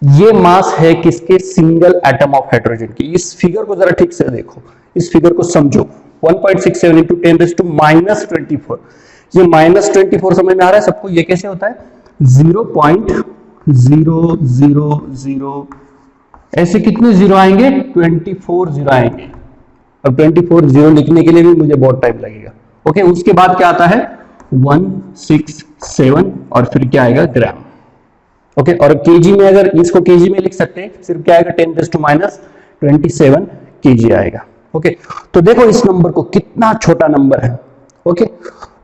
ये मास है किसके? सिंगल एटम ऑफ हाइड्रोजन की। इस फिगर को जरा ठीक से देखो, इस फिगर को समझो। 1.67 इंटू 10⁻⁻⁴, ये -24 समझ में आ रहा है सबको? ये कैसे होता है? 0.000, ऐसे कितने जीरो आएंगे? 24 जीरो आएंगे। अब 24 जीरो लिखने के लिए भी मुझे बहुत टाइम लगेगा। ओके, उसके बाद क्या आता है? 167 और फिर क्या आएगा? ग्राम। ओके, और केजी में, अगर इसको केजी में लिख सकते हैं, सिर्फ क्या आएगा? 10⁻27 केजी आएगा। ओके, तो देखो इस नंबर को, कितना छोटा नंबर है। ओके,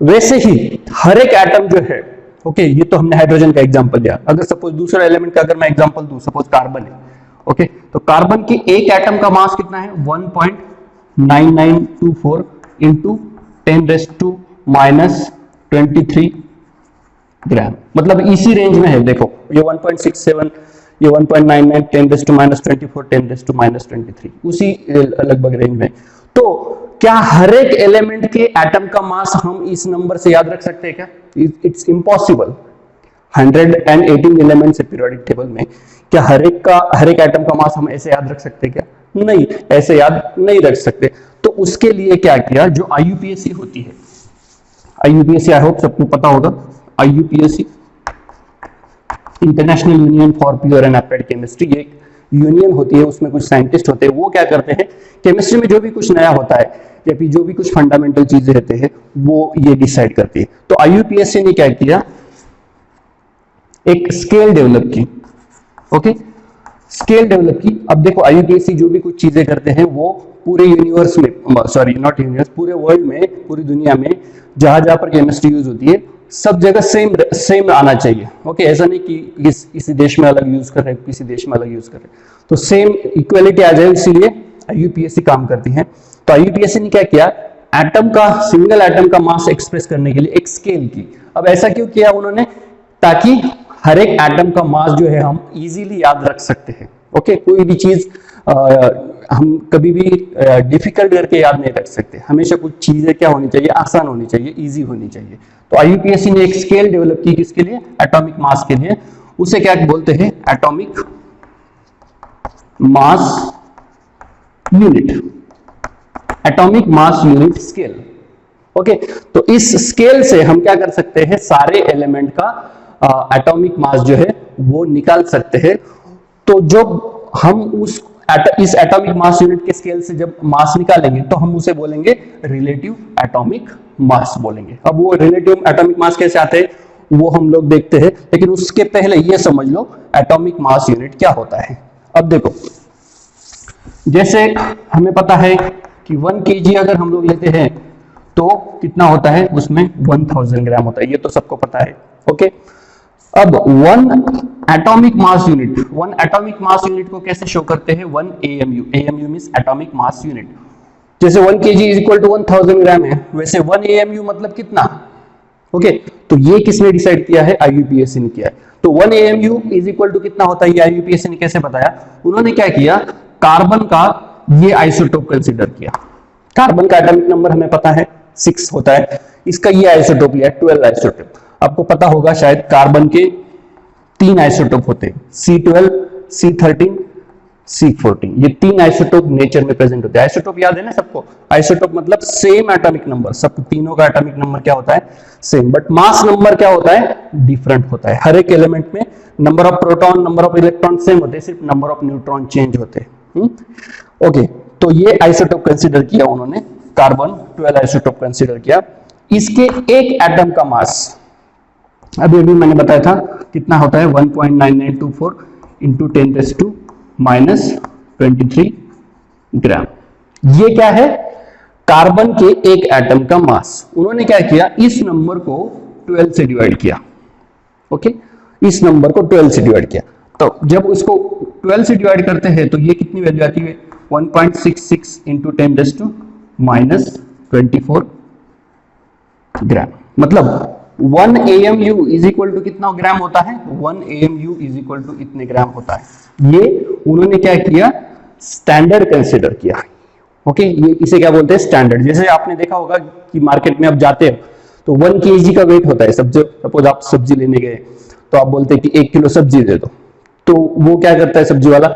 वैसे ही हर एक एटम जो है, ओके, ये तो हमने हाइड्रोजन का एग्जांपल दिया। अगर सपोज दूसरा एलिमेंट का अगर मैं एग्जांपल दूं, सपोज कार्बन है। ओके, तो कार्बन की एक एटम का मास कितना है? 1.9924 इंटू 10⁻⁻23 ग्राम, मतलब इसी रेंज में है। देखो ये 1.67, ये 1.99, 10⁻⁻24, 10⁻⁻23, उसी लगभग रेंज में। तो क्या हर एक एलिमेंट के एटम का मास हम इस नंबर से याद रख सकते हैं क्या? It's impossible. 118 एलिमेंट्स है पीरियोडिक टेबल में, क्या हर एक एटम का मास हम ऐसे याद रख सकते हैं क्या? नहीं, ऐसे याद नहीं रख सकते। तो उसके लिए क्या किया, जो आईयूपीएसी होती है, आईयूपीएसी आई होप सबको पता होगा, IUPAC international union for pure and applied chemistry, ये एक यूनियन होती है, उसमें कुछ साइंटिस्ट होते हैं। वो क्या करते हैं, केमिस्ट्री में जो भी कुछ नया होता है या फिर जो भी कुछ फंडामेंटल चीजें रहते हैं, वो ये डिसाइड करती है। तो आईयूपीएसी ने क्या किया, एक स्केल डेवलप की। ओके, स्केल डेवलप की। अब देखो आईयूपीएसी जो भी कुछ चीजें करते हैं, वो पूरे यूनिवर्स में, सॉरी नॉट यूनिवर्स, पूरे वर्ल्ड में, पूरी दुनिया में जहां पर केमिस्ट्री यूज होती है, सब जगह सेम आना चाहिए। ओके, ऐसा नहीं कि किसी देश में अलग यूज कर रहे हैं, किसी देश में अलग यूज कर रहे हैं, तो सेम इक्वलिटी आ जाए, इसीलिए आईयूपीएसी काम करती है। तो आईयूपीएसी ने क्या किया, एटम का, सिंगल एटम का मास एक्सप्रेस करने के लिए एक स्केल की। अब ऐसा क्यों किया उन्होंने? ताकि हर एक एटम का मास जो है हम इजीली याद रख सकते हैं। ओके, कोई भी चीज हम कभी भी डिफिकल्ट करके याद नहीं रख सकते, हमेशा कुछ चीजें क्या होनी चाहिए, आसान होनी चाहिए, इजी होनी चाहिए। तो आईयूपीएसी ने एक स्केल डेवलप की, किसके लिए? एटॉमिक मास के लिए। उसे क्या बोलते हैं? Atomic mass unit, atomic mass unit scale. Okay, तो इस स्केल से हम क्या कर सकते हैं, सारे एलिमेंट का एटॉमिक मास जो है वो निकाल सकते हैं। तो जो हम इस एटॉमिक मास यूनिट के स्केल से जब मास निकालेंगे तो हम उसे बोलेंगे रिलेटिव एटॉमिक मास बोलेंगे। अब वो रिलेटिव एटॉमिक मास कैसे आते हैं वो हम लोग देखते हैं, लेकिन उसके पहले ये समझ लो एटॉमिक मास यूनिट क्या होता है। अब देखो, जैसे हमें पता है कि 1 kg अगर हम लोग लेते हैं तो कितना होता है, उसमें 1000 ग्राम होता है, ये तो सबको पता है। ओके, अब 1 एटॉमिक मास यूनिट को कैसे शो करते हैं, 1 AMU। AMU means atomic mass unit. जैसे 1 kg इज इक्वल टू 1000 ग्राम है, वैसे 1 AMU मतलब कितना। ओके, तो ये किसने डिसाइड किया है, IUPAC ने किया है। तो 1 AMU इज इक्वल टू कितना होता है, ये IUPAC ने कैसे बताया, उन्होंने क्या किया, कार्बन का ये आइसोटोप कंसीडर किया। कार्बन का एटॉमिक नंबर हमें पता है 6 होता है, इसका ये आइसोटोप लिया 12 आइसोटोप। आपको पता होगा शायद कार्बन के 3 आइसोटोप होते हैं, C12, C13, C14। ये 3 आइसोटोप नेचर में प्रेजेंट होते हैं। आइसोटोप याद है ना सबको, आइसोटोप मतलब सेम एटॉमिक नंबर, सब तीनों का एटॉमिक नंबर क्या होता है, सेम, बट मास नंबर क्या होता है, डिफरेंट होता है। हर एक एलिमेंट में number of proton, number of electron same होते हैं, सिर्फ नंबर ऑफ न्यूट्रॉन चेंज होते हैं। ओके, तो ये आइसोटोप कंसीडर किया उन्होंने, कार्बन 12 आइसोटोप कंसीडर किया। इसके एक एटम का मास अभी मैंने बताया था कितना होता है, 1.9924 इंटू 10⁻⁻23 ग्राम। ये क्या है, कार्बन के एक एटम का मास। उन्होंने क्या किया, इस नंबर को 12 से डिवाइड किया। ओके, इस नंबर को 12 से डिवाइड किया, तो जब उसको 12 से डिवाइड करते हैं तो ये कितनी वैल्यू आती है, 1.66 इंटू 10⁻⁻24 ग्राम। मतलब 1 AMU इज इक्वल टू कितना ग्राम होता है, 1 AMU इज इक्वल टू इतने ग्राम होता है। ये उन्होंने क्या किया, स्टैंडर्ड कंसीडर किया। ओके, ये इसे क्या बोलते हैं, स्टैंडर्ड। जैसे आपने देखा होगा कि मार्केट में आप जाते हो तो 1 kg का वेट होता है। सपोज आप सब्जी लेने गए तो आप बोलते हैं कि 1 किलो सब्जी दे दो, तो वो क्या करता है सब्जी वाला,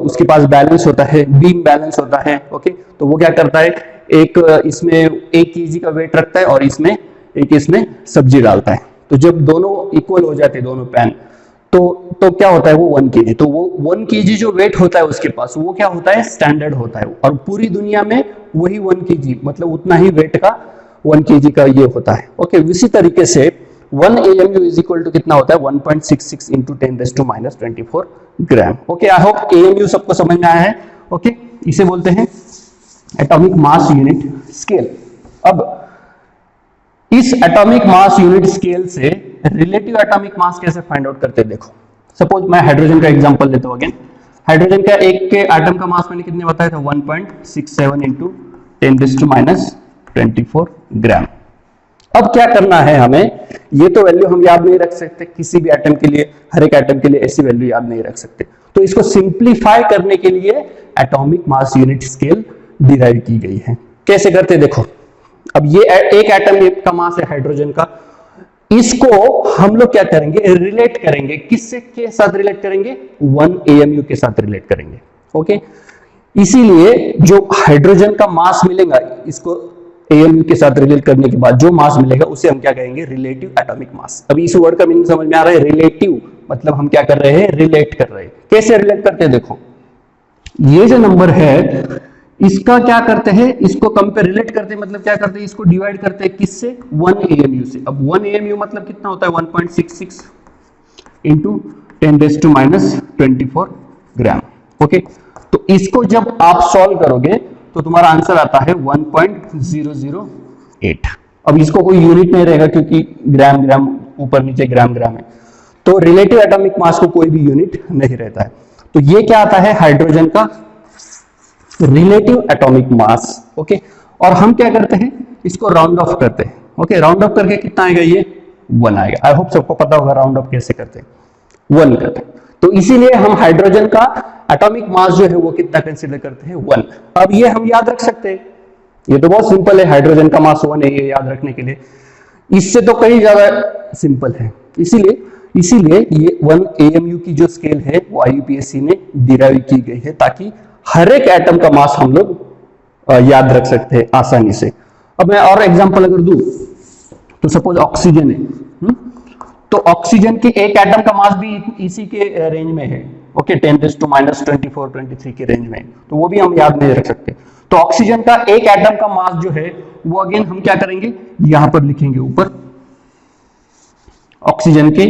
उसके पास बैलेंस होता है, बीम बैलेंस होता है। ओके, तो वो क्या करता है, एक इसमें 1 kg का वेट रखता है और इसमें सब्जी डालता है। तो जब दोनों इक्वल हो जाते हैं, दोनों पैन, तो क्या होता है, वो 1 kg। तो वो 1 kg जो वेट होता है उसके पास, वो क्या होता है, स्टैंडर्ड होता है। और पूरी दुनिया में वही 1 kg, मतलब उतना ही वेट का 1 kg का ये होता है। ओके, इसी तरीके से 1 AMU इज इक्वल टू कितना होता है, 1.66 into 10⁻⁻24 gram. Okay, I hope AMU सबको समझ में आया है। ओके, इसे बोलते हैं एटॉमिक मास यूनिट स्केल। अब इस एटॉमिक मास यूनिट स्केल से रिलेटिव एटॉमिक मास कैसे फाइंड आउट करते हैं, देखो सपोज मैं हाइड्रोजन का एग्जांपल लेता हूं अगेन। हाइड्रोजन का एक के एटम का मास मैंने कितने बताया था, 1.67 इंटू 10⁻⁻24 ग्राम। अब क्या करना है हमें, ये तो वैल्यू हम याद नहीं रख सकते किसी भी एटम के लिए, हर एक एटम के लिए ऐसी वैल्यू याद नहीं रख सकते। तो इसको सिंप्लीफाई करने के लिए atomic mass unit scale derive की गई है। कैसे करते देखो, अब ये एक एटम का मास है हाइड्रोजन का, इसको हम लोग क्या करेंगे, रिलेट करेंगे, किससे के साथ रिलेट करेंगे, 1 AMU के साथ रिलेट करेंगे। ओके, इसीलिए जो हाइड्रोजन का मास मिलेगा, इसको AMU के साथ रिलेट करने के बाद जो मास मिलेगा उसे हम क्या कहेंगे, रिलेटिव एटॉमिक मास। अभी इस वर्ड का मीनिंग समझ में आ रहा है, रिलेटिव मतलब हम क्या कर रहे हैं, रिलेट कर रहे हैं। कैसे रिलेट करते हैं, देखो ये जो नंबर है इसका क्या करते हैं, इसको कंपेयर रिलेट करते हैं, मतलब क्या करते हैं, इसको डिवाइड करते हैं किससे, 1 AMU से। अब 1 AMU मतलब कितना होता है, 1.66 इंटू 10⁻⁻24 ग्राम। ओके, तो इसको जब आप सॉल्व करोगे तो तुम्हारा आंसर आता है 1.008। अब इसको कोई यूनिट नहीं रहेगा क्योंकि ग्राम ग्राम ऊपर नीचे ग्राम ग्राम है, तो रिलेटिव एटॉमिक मास को कोई भी यूनिट नहीं रहता है। तो ये क्या आता है, हाइड्रोजन का रिलेटिव एटॉमिक मास। ओके, और हम क्या करते हैं, इसको राउंड ऑफ करते हैं। ओके, राउंड ऑफ करके कितना आएगा, ये 1 आएगा। आई होप सबको पता होगा राउंड ऑफ कैसे करते हैं, 1 करते हैं। तो इसीलिए हम हाइड्रोजन का एटॉमिक मास जो है वो कितना कंसीडर करते हैं, 1। अब ये हम याद रख सकते हैं, ये तो बहुत सिंपल है, हाइड्रोजन का मास 1 है, ये याद रखने के लिए। इससे तो कहीं ज्यादा सिंपल है, इसीलिए ये 1 AMU की जो स्केल है वो IUPAC ने डिराइव की गई है, ताकि हर एक एटम का मास हम लोग याद रख सकते हैं आसानी से। अब मैं और एग्जांपल अगर दूं तो सपोज ऑक्सीजन है, तो ऑक्सीजन के एक एटम का मास भी इसी के रेंज में है, ओके, 10⁻24 23 के रेंज में, तो वो भी हम याद नहीं रख सकते। तो ऑक्सीजन का एक एटम का मास जो है वो अगेन हम क्या करेंगे, यहां पर लिखेंगे ऊपर, ऑक्सीजन के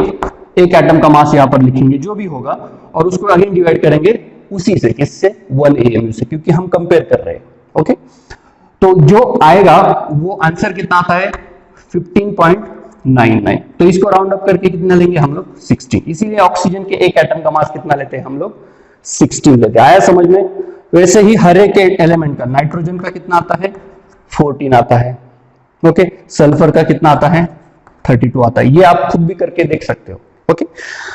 एक एटम का मास यहां पर लिखेंगे जो भी होगा, और उसको अगेन डिवाइड करेंगे उसी से, किससे, 1 AMU से, क्योंकि हम कंपेयर कर रहे हैं, ओके। तो जो आएगा वो आंसर कितना आता है, 15.99। तो इसको राउंड अप करके कितना लेंगे हम लोग, 16। इसीलिए ऑक्सीजन के एक एटम का मास कितना लेते हैं हम लोग, 16 लेते हैं। आया समझ में? वैसे ही हर एक एलिमेंट का, नाइट्रोजन का कितना आता है, 14 आता है, ओके। सल्फर का कितना आता है, 32 आता है। ये आप खुद भी करके देख सकते हो, ओके।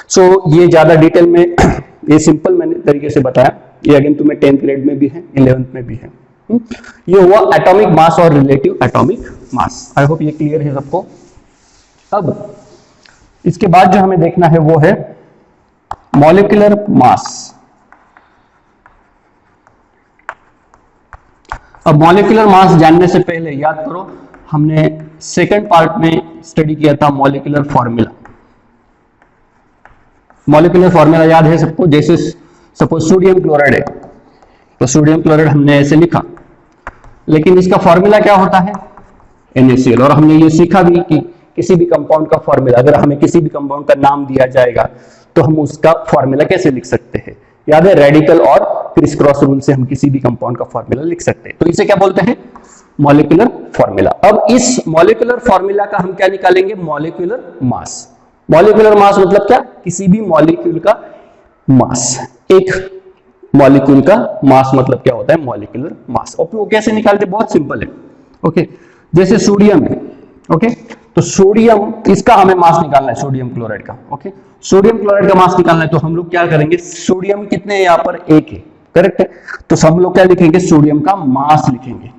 सो ये ज्यादा डिटेल में ये सिंपल मैंने तरीके से बताया, ये अगेन तुम्हें 10th ग्रेड में भी है, 11th में भी है। ये हुआ एटॉमिक मास और relative atomic mass. I hope ये क्लियर है सबको। अब इसके बाद जो हमें देखना है वो है मॉलिक्यूलर मास। अब मॉलिक्यूलर मास जानने से पहले याद करो, हमने सेकंड पार्ट में स्टडी किया था मॉलिक्यूलर फॉर्मूला। मॉलिक्यूलर फॉर्मूला याद है सबको? जैसे सपोज सोडियम क्लोराइड है, तो सोडियम क्लोराइड हमने ऐसे लिखा, लेकिन इसका फॉर्मूला क्या होता है, NaCl। और हमने ये सीखा भी कि किसी भी कंपाउंड का फॉर्मूला, अगर हमें किसी भी कंपाउंड का नाम दिया जाएगा तो हम उसका फॉर्मूला कैसे लिख सकते हैं, याद है, रेडिकल और क्रिस क्रॉस रूल से हम किसी भी कंपाउंड का फॉर्मूला लिख सकते हैं। तो इसे क्या बोलते हैं, मॉलिक्यूलर फॉर्मूला। अब इस मॉलिक्यूलर फॉर्मूला का हम क्या निकालेंगे, मॉलिक्यूलर मास। मॉलिक्यूलर मास मतलब क्या, किसी भी मॉलिक्यूल का मास। एक मॉलिक्यूल का मास मतलब क्या होता है, मॉलिक्यूलर मास। और वो कैसे निकालते, बहुत सिंपल है, ओके। जैसे सोडियम है, ओके, तो सोडियम, इसका हमें मास निकालना है, सोडियम क्लोराइड का, ओके। सोडियम क्लोराइड का मास निकालना है, तो हम लोग क्या करेंगे, सोडियम कितने यहाँ पर, 1 है, करेक्ट है। तो हम लोग क्या लिखेंगे, सोडियम का मास लिखेंगे।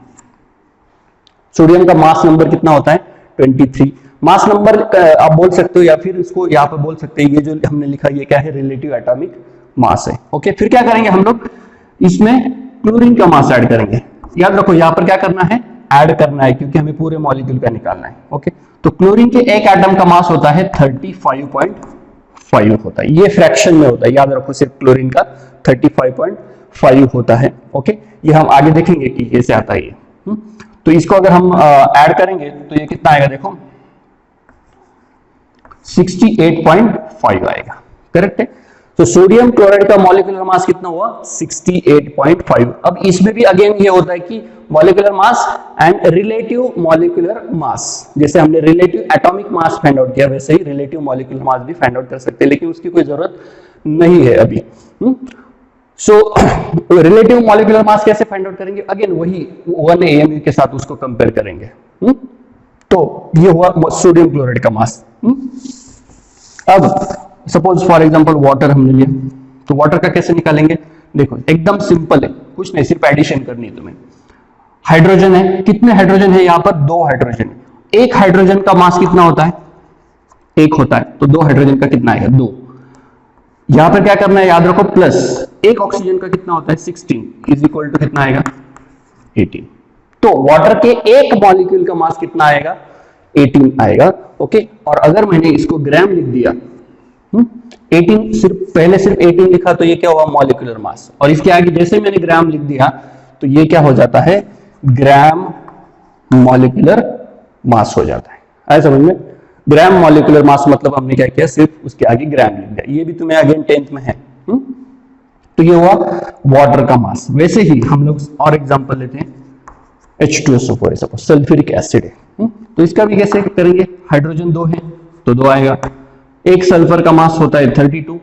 सोडियम का मास नंबर कितना होता है, 23। मास नंबर आप बोल सकते हो, या फिर इसको यहाँ पर बोल सकते हैं, ये जो हमने लिखा ये क्या है, रिलेटिव एटॉमिक मास है, ओके। फिर क्या करेंगे हम लोग, इसमें क्लोरीन का मास ऐड करेंगे। याद रखो यहाँ पर क्या करना है, ऐड करना है, क्योंकि हमें पूरे मॉलिक्यूल का निकालना है, ओके। तो क्लोरीन के एक एटम का मास होता है 35.5 होता है, ये फ्रैक्शन में होता है, याद रखो, सिर्फ क्लोरीन का 35.5 होता है, ओके। ये हम आगे देखेंगे कि कैसे आता है ये। तो इसको अगर हम ऐड करेंगे तो ये कितना आएगा, देखो 68.5 आएगा, करेक्ट है। तो सोडियम क्लोराइड का मॉलिक्यूलर मास कितना हुआ, 68.5। अब इसमें भी अगेन ये होता है कि molecular mass and relative molecular mass. जैसे हमने relative atomic mass find out किया, वैसे ही रिलेटिव मॉलिक्यूलर मास भी फाइंड आउट कर सकते हैं, लेकिन उसकी कोई जरूरत नहीं है अभी। सो रिलेटिव मॉलिक्यूलर मास कैसे फाइंड आउट करेंगे, अगेन वही 1 AMU के साथ उसको कंपेयर करेंगे। तो ये हुआ सोडियम क्लोराइड का मास। अब सपोज फॉर एग्जांपल वाटर हमने लिया, तो वाटर का कैसे निकालेंगे, देखो एकदम सिंपल है, कुछ नहीं, सिर्फ एडिशन करनी है तुम्हें। हाइड्रोजन है, कितने हाइड्रोजन है यहाँ पर, 2 हाइड्रोजन है। एक हाइड्रोजन का मास कितना होता है, 1 होता है, तो 2 हाइड्रोजन का कितना आएगा, 2। यहां पर क्या करना है, याद रखो, प्लस एक ऑक्सीजन का कितना होता है, 16 इज इक्वल टू कितना आएगा, 18। तो वाटर के एक मॉलिक्यूल का मास कितना आएगा, 18 आएगा, ओके। और अगर मैंने इसको ग्राम लिख दिया, 18 सिर्फ 18 लिखा, तो ये क्या हुआ, मॉलिक्यूलर मास। और इसके आगे जैसे मैंने ग्राम लिख दिया, तो ये क्या हो जाता है, ग्राम मॉलिक्यूलर मास हो जाता है। आया समझ में, ग्राम मॉलिक्यूलर मास मतलब हमने क्या किया, सिर्फ उसके आगे ग्राम लिख दिया। ये भी तुम्हें अगेन 10th में है। तो ये हुआ वाटर का मास। वैसे ही हम लोग और एग्जांपल लेते हैं, H2SO4 सपोज सल्फ्यूरिक एसिड है, तो इसका भी कैसे करेंगे, हाइड्रोजन 2 है तो 2 आएगा। एक सल्फर का मास होता है 32,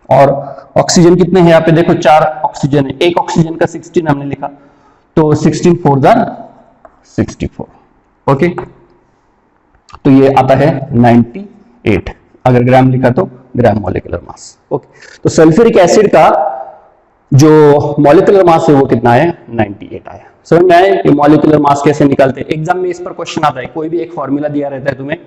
और ऑक्सीजन कितने हैं यहाँ पे, देखो 4 ऑक्सीजन है, एक ऑक्सीजन का 16 हमने लिखा, तो 16 4 64, ओके। तो ये आता है 98, अगर ग्राम लिखा तो ग्राम मॉलिक्यूलर मास, ओके। तो सल्फ्यूरिक एसिड का जो मॉलिक्यूलर मास है वो कितना है, 98 आया। समझ में आया कि मॉलिक्यूलर मास कैसे निकालते हैं। एग्जाम में इस पर क्वेश्चन आता है, कोई भी एक फॉर्मूला दिया रहता है तुम्हें,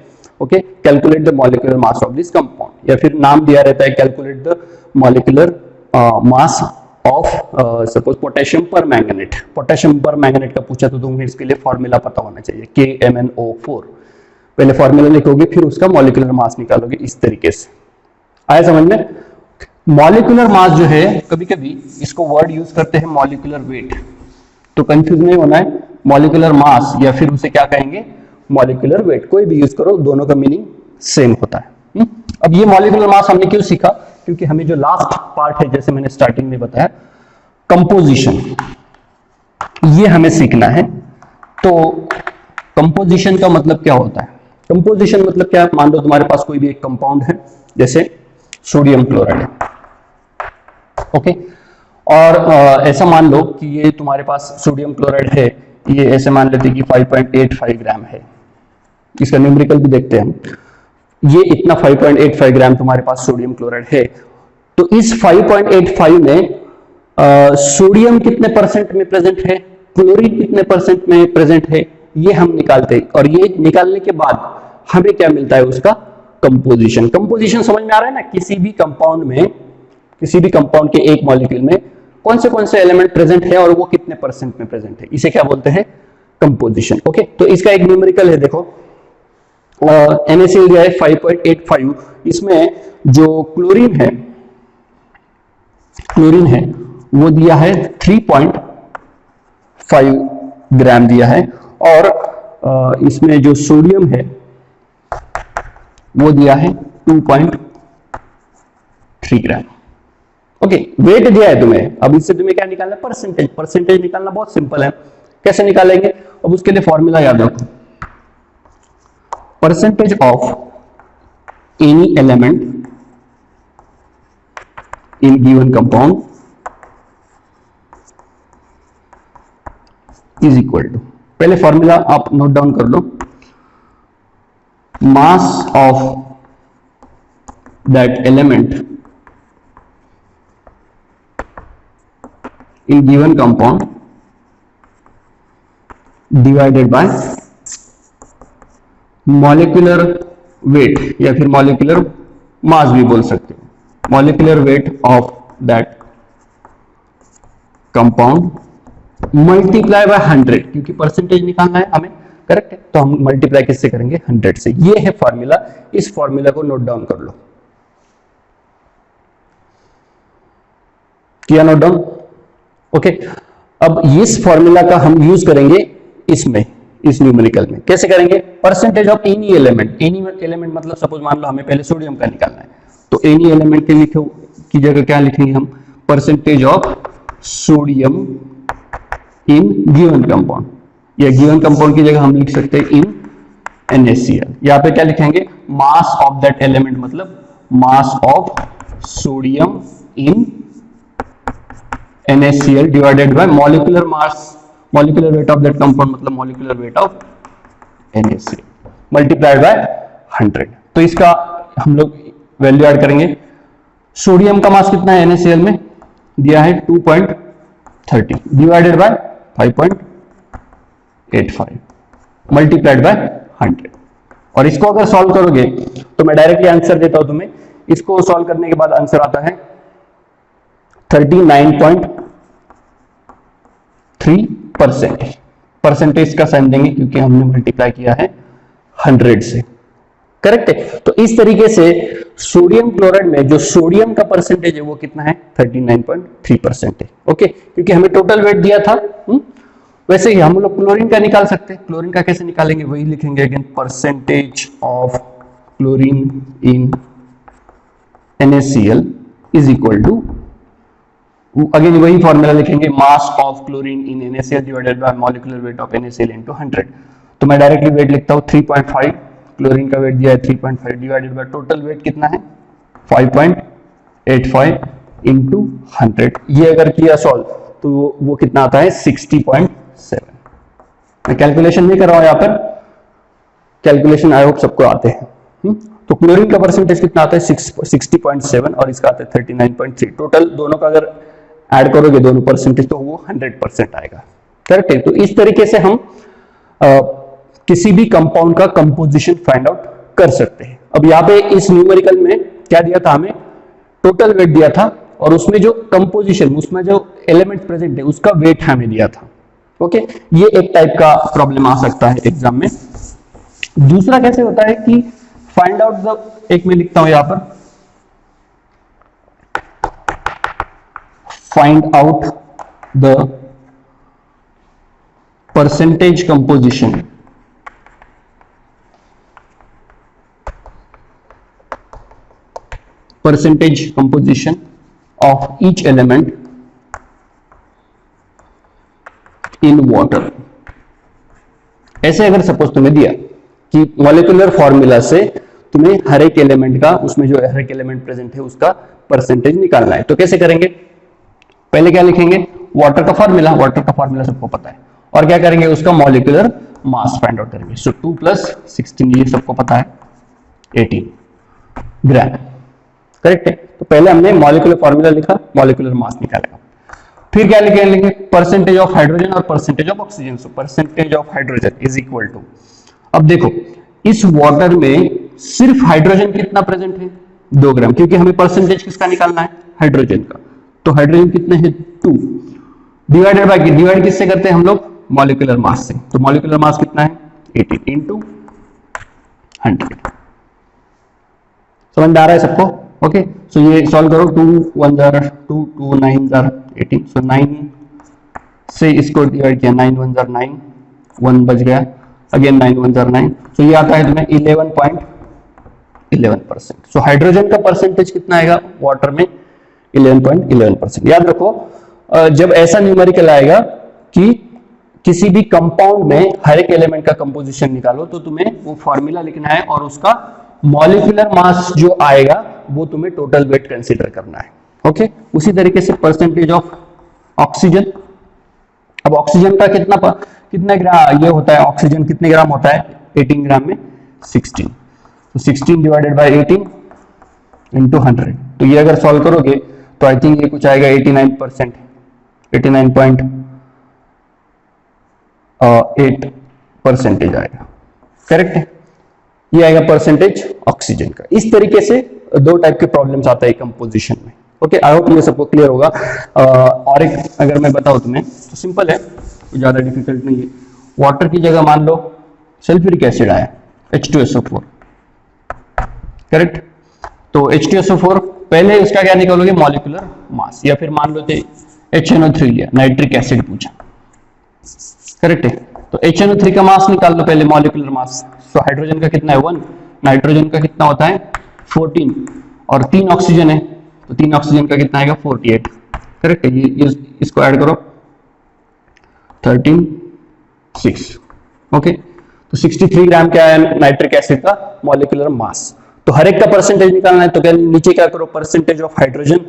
okay, calculate the molecular mass of this compound, या फिर नाम दिया रहता है, calculate the molecular mass of suppose potassium पर मैंगनेट। पोटेशियम पर मैंगनेट का पूछा तो तुम्हें इसके लिए फॉर्मूला पता होना चाहिए, KMnO4। पहले फॉर्मूला लिखोगे फिर उसका मॉलिक्यूलर मास निकालोगे, इस तरीके से। आया समझ में? मॉलिक्यूलर मास जो है, कभी कभी इसको वर्ड यूज करते हैं मॉलिक्यूलर वेट, तो कंफ्यूज नहीं होना है। मॉलिक्यूलर मास या फिर उसे क्या कहेंगे, मॉलिक्यूलर वेट, कोई भी यूज करो, दोनों का मीनिंग सेम होता है। अब ये मॉलिक्यूलर मास हमने क्यों सीखा, क्योंकि हमें जो लास्ट पार्ट है, जैसे मैंने स्टार्टिंग में बताया, कंपोजिशन, ये हमें सीखना है। तो कंपोजिशन का मतलब क्या होता है? कंपोजिशन मतलब क्या? मान लो तुम्हारे पास कोई भी एक कंपाउंड है, जैसे सोडियम क्लोराइड, ओके, और ऐसा मान लो कि ये तुम्हारे पास सोडियम क्लोराइड है, ये ऐसे मान लेते हैं कि 5.85 ग्राम है, इसका न्यूमेरिकल भी देखते हैं हम। ये इतना 5.85 ग्राम तुम्हारे पास सोडियम क्लोराइड है, तो इस 5.85 में सोडियम कितने परसेंट में प्रेजेंट है, क्लोरीन कितने परसेंट में प्रेजेंट है, ये हम निकालते हैं। और ये निकालने के बाद हमें क्या मिलता है, उसका कंपोजिशन। कंपोजिशन समझ में आ रहा है ना? किसी भी कंपाउंड में, किसी भी कंपाउंड के एक मॉलिक्यूल में कौन से एलिमेंट प्रेजेंट है और वो कितने परसेंट में प्रेजेंट है, इसे क्या बोलते हैं, कंपोजिशन। ओके, तो इसका एक न्यूमेरिकल है, देखो NaCl दिया है 5.85, इसमें जो क्लोरीन है वो दिया है 3.5 ग्राम दिया है, और इसमें जो सोडियम है वो दिया है 2.3 ग्राम। ओके, वेट दिया है तुम्हें, अब इससे तुम्हें क्या निकालना है, परसेंटेज। परसेंटेज निकालना बहुत सिंपल है, कैसे निकालेंगे? अब उसके लिए फॉर्मूला याद रखो, percentage of any element in given compound is equal to, पहले फॉर्मूला आप नोट डाउन कर लो, mass of that element in given compound divided by molecular weight, या फिर मॉलिक्यूलर मास भी बोल सकते हो, molecular weight of that compound multiply by 100, क्योंकि परसेंटेज निकालना है हमें, करेक्ट है, तो हम मल्टीप्लाई किससे करेंगे, 100 से। ये है फॉर्मूला, इस फॉर्मूला को नोट डाउन कर लो। किया नोट डाउन? ओके, अब इस फॉर्मूला का हम यूज करेंगे इसमें, इस न्यूमेरिकल में। कैसे करेंगे? Percentage of any element, any element मतलब सपोज मान लो हमें पहले सोडियम का निकालना है, तो एनी एलिमेंट के लिखो की जगह क्या लिखेंगे हम, percentage of sodium in given compound, या गिवन कंपाउंड की जगह हम लिख सकते हैं इन NaCl। यहाँ पे क्या लिखेंगे, मास ऑफ दैट एलिमेंट, मतलब mass of sodium in NaCl divided by molecular mass, molecular weight of that compound, मतलब molecular weight of NaCl multiplied by 100। तो इसका हम लोग वैल्यू ऐड करेंगे। सोडियम का मास कितना है NaCl में, दिया है 2.30 डिवाइडेड बाय 5.85 मल्टीप्लाइड बाय 100। और इसको अगर सॉल्व करोगे तो मैं डायरेक्टली आंसर देता हूं तुम्हें, इसको सॉल्व करने के बाद आंसर आता है 39.3%। परसेंटेज का साइन देंगे क्योंकि हमने मल्टीप्लाई किया है 100 से, करेक्ट है। तो इस तरीके से सोडियम क्लोराइड में जो सोडियम का परसेंटेज है वो कितना है, 39.3% है। ओके, क्योंकि हमें टोटल वेट दिया था। वैसे ही हम लोग क्लोरीन का निकाल सकते हैं। क्लोरीन का कैसे निकालेंगे, वही लिखेंगे again, percentage of chlorine in NaCl is equal to, again वही फॉर्मूला लिखेंगे, mass of chlorine in NaCl divided by molecular weight of NaCl into 100। तो मैं डायरेक्टली वेट लिखता हूं 3.5, क्लोरीन का वेट दिया है 3.5 डिवाइडेड बाय टोटल वेट कितना है 5.85 इनटू 100। ये अगर किया सॉल्व तो वो कितना आता है 60.7। मैं कैलकुलेशन नहीं कर रहा हूं यहां पर, कैलकुलेशन आई होप सबको आते हैं। तो क्लोरीन का परसेंटेज कितना आता है 60.7 और इसका आता है 39.3। टोटल दोनों का अगर ऐड करोगे दोनों परसेंटेज तो वो 100% आएगा, करेक्ट है। तो इस तरीके से हम किसी भी कंपाउंड का कंपोजिशन फाइंड आउट कर सकते हैं। अब यहाँ पे इस न्यूमेरिकल में क्या दिया था, हमें टोटल वेट दिया था और उसमें जो कंपोजिशन, उसमें जो एलिमेंट प्रेजेंट है उसका वेट हमें दिया था। ओके, ये एक टाइप का प्रॉब्लम आ सकता है एग्जाम में। दूसरा कैसे होता है कि फाइंड आउट द, एक मैं लिखता हूं यहां पर, find out the percentage composition of each element in water। ऐसे अगर सपोज तुम्हें दिया कि मॉलिक्यूलर फॉर्मूला से तुम्हें हर एक एलिमेंट का, उसमें जो हर एक एलिमेंट प्रेजेंट है उसका परसेंटेज निकालना है, तो कैसे करेंगे? पहले क्या लिखेंगे? वाटर का फॉर्मूला, वाटर का फॉर्मूला सबको पता है, और क्या करेंगे? उसका मॉलिक्यूलर मास फाइंड आउट करेंगे। सो 2 + 16, ये सबको पता है, 18 ग्राम, करेक्ट है। तो पहले हमने मॉलिक्यूलर फॉर्मूला लिखा, मॉलिक्यूलर मास निकालेगा। फिर क्या लिखेंगे? परसेंटेज ऑफ हाइड्रोजन और percentage of oxygen. So percentage of hydrogen is equal to, अब देखो इस वाटर में सिर्फ हाइड्रोजन कितना प्रेजेंट है? 2 ग्राम, क्योंकि हमें परसेंटेज किसका निकालना है? हाइड्रोजन का। तो हाइड्रोजन कितने हैं? 2 डिवाइडेड बाय, डिवाइड किससे करते हैं हम लोग? मॉलिक्यूलर मास से। तो मॉलिक्यूलर मास कितना है? 18 इंटू 100। समझ में आ रहा है सबको? ओके, सो ये सॉल्व करो। 2 1 जार 2, 2 9 जार 18। सो 9 से इसको डिवाइड किया, 9 1 जार 9, 1 बच गया, अगेन 9 1 जार 9। सो ये आता है तुम्हें 11.11%। सो हाइड्रोजन का परसेंटेज कितना आएगा वाटर में? 11.11%। याद रखो, जब ऐसा न्यूमेरिकल आएगा कि किसी भी कंपाउंड में हर एक एलिमेंट का कंपोजिशन निकालो, तो तुम्हें वो फॉर्मूला लिखना है और उसका मॉलिक्यूलर मास जो आएगा वो तुम्हें टोटल वेट कंसीडर करना है। ओके, उसी तरीके से परसेंटेज ऑफ ऑक्सीजन। अब ऑक्सीजन का कितना ग्राम ये होता है? ऑक्सीजन कितने ग्राम होता है 18 ग्राम में? 16। तो 16 डिवाइडेड बाय 18 इंटू 100। तो ये अगर सॉल्व करोगे तो आई थिंक ये कुछ आएगा 89%, 89.8% आएगा, करेक्ट है। ये आएगा परसेंटेज ऑक्सीजन का। इस तरीके से 2 टाइप के प्रॉब्लम्स आता है कंपोजिशन में। ओके, आई होप ये सबको क्लियर होगा। और एक अगर मैं बताऊं तुम्हें तो सिंपल है, ज्यादा डिफिकल्ट नहीं है। वाटर की जगह मान लो सल्फ्यूरिक एसिड आया, H2SO4, करेक्ट। तो H2SO4 पहले उसका क्या निकालोगे? Molecular mass. या फिर मान लो HNO3 लिया, नाइट्रिक एसिड पूछा, करेक्ट है। तो HNO3 का मास निकाल लो पहले, मॉलिक्यूलर मास। तो हाइड्रोजन का कितना है? 1, नाइट्रोजन का कितना होता है? 14, और 3 ऑक्सीजन है, तो 3 ऑक्सीजन का कितना आएगा? 48, करेक्ट है। ये इसको ऐड करो, 13 6। ओके, तो 63 ग्राम क्या है नाइट्रिक एसिड का मॉलिक्यूलर मास। तो हर एक का परसेंटेज निकालना है, तो क्या नीचे क्या करो? Percentage of hydrogen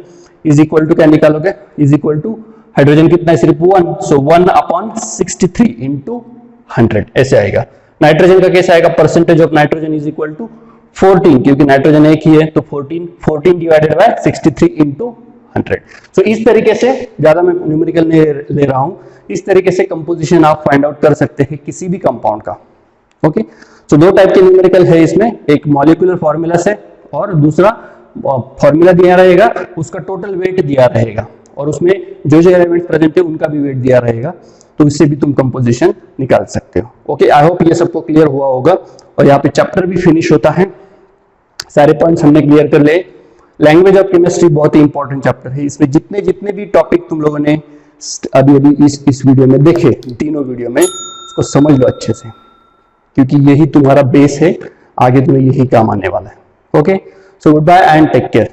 is equal to क्या निकालोगे? इज इक्वल टू हाइड्रोजन कितना है? सिर्फ 1, सो 1/63 इंटू 100 ऐसे आएगा। नाइट्रोजन का कैसे आएगा? Percentage of nitrogen is equal to 14, क्योंकि नाइट्रोजन एक ही है, तो 14 डिवाइडेड बाय 63 इंटू 100। सो इस तरीके से, ज्यादा मैं न्यूमेरिकल नहीं ले रहा हूं, इस तरीके से कंपोजिशन आप फाइंड आउट कर सकते हैं किसी भी कंपाउंड का। ओके, सो 2 टाइप के न्यूमेरिकल है इसमें, एक मॉलिक्यूलर फॉर्मूला से और दूसरा फॉर्मूला दिया रहेगा, उसका टोटल वेट दिया रहेगा और उसमें जो जो एलिमेंट प्रेजेंट है उनका भी वेट दिया रहेगा, तो इससे भी तुम कंपोजिशन निकाल सकते हो। ओके, आई होप ये सबको क्लियर हुआ होगा। और यहाँ पे चैप्टर भी फिनिश होता है, सारे पॉइंट्स हमने क्लियर कर ले। लैंग्वेज ऑफ केमिस्ट्री बहुत ही इंपॉर्टेंट चैप्टर है, इसमें जितने भी टॉपिक तुम लोगों ने अभी इस वीडियो में देखे, तीनों वीडियो में, उसको समझ लो अच्छे से, क्योंकि यही तुम्हारा बेस है, आगे तुम्हें यही काम आने वाला है। Okay, so goodbye and take care.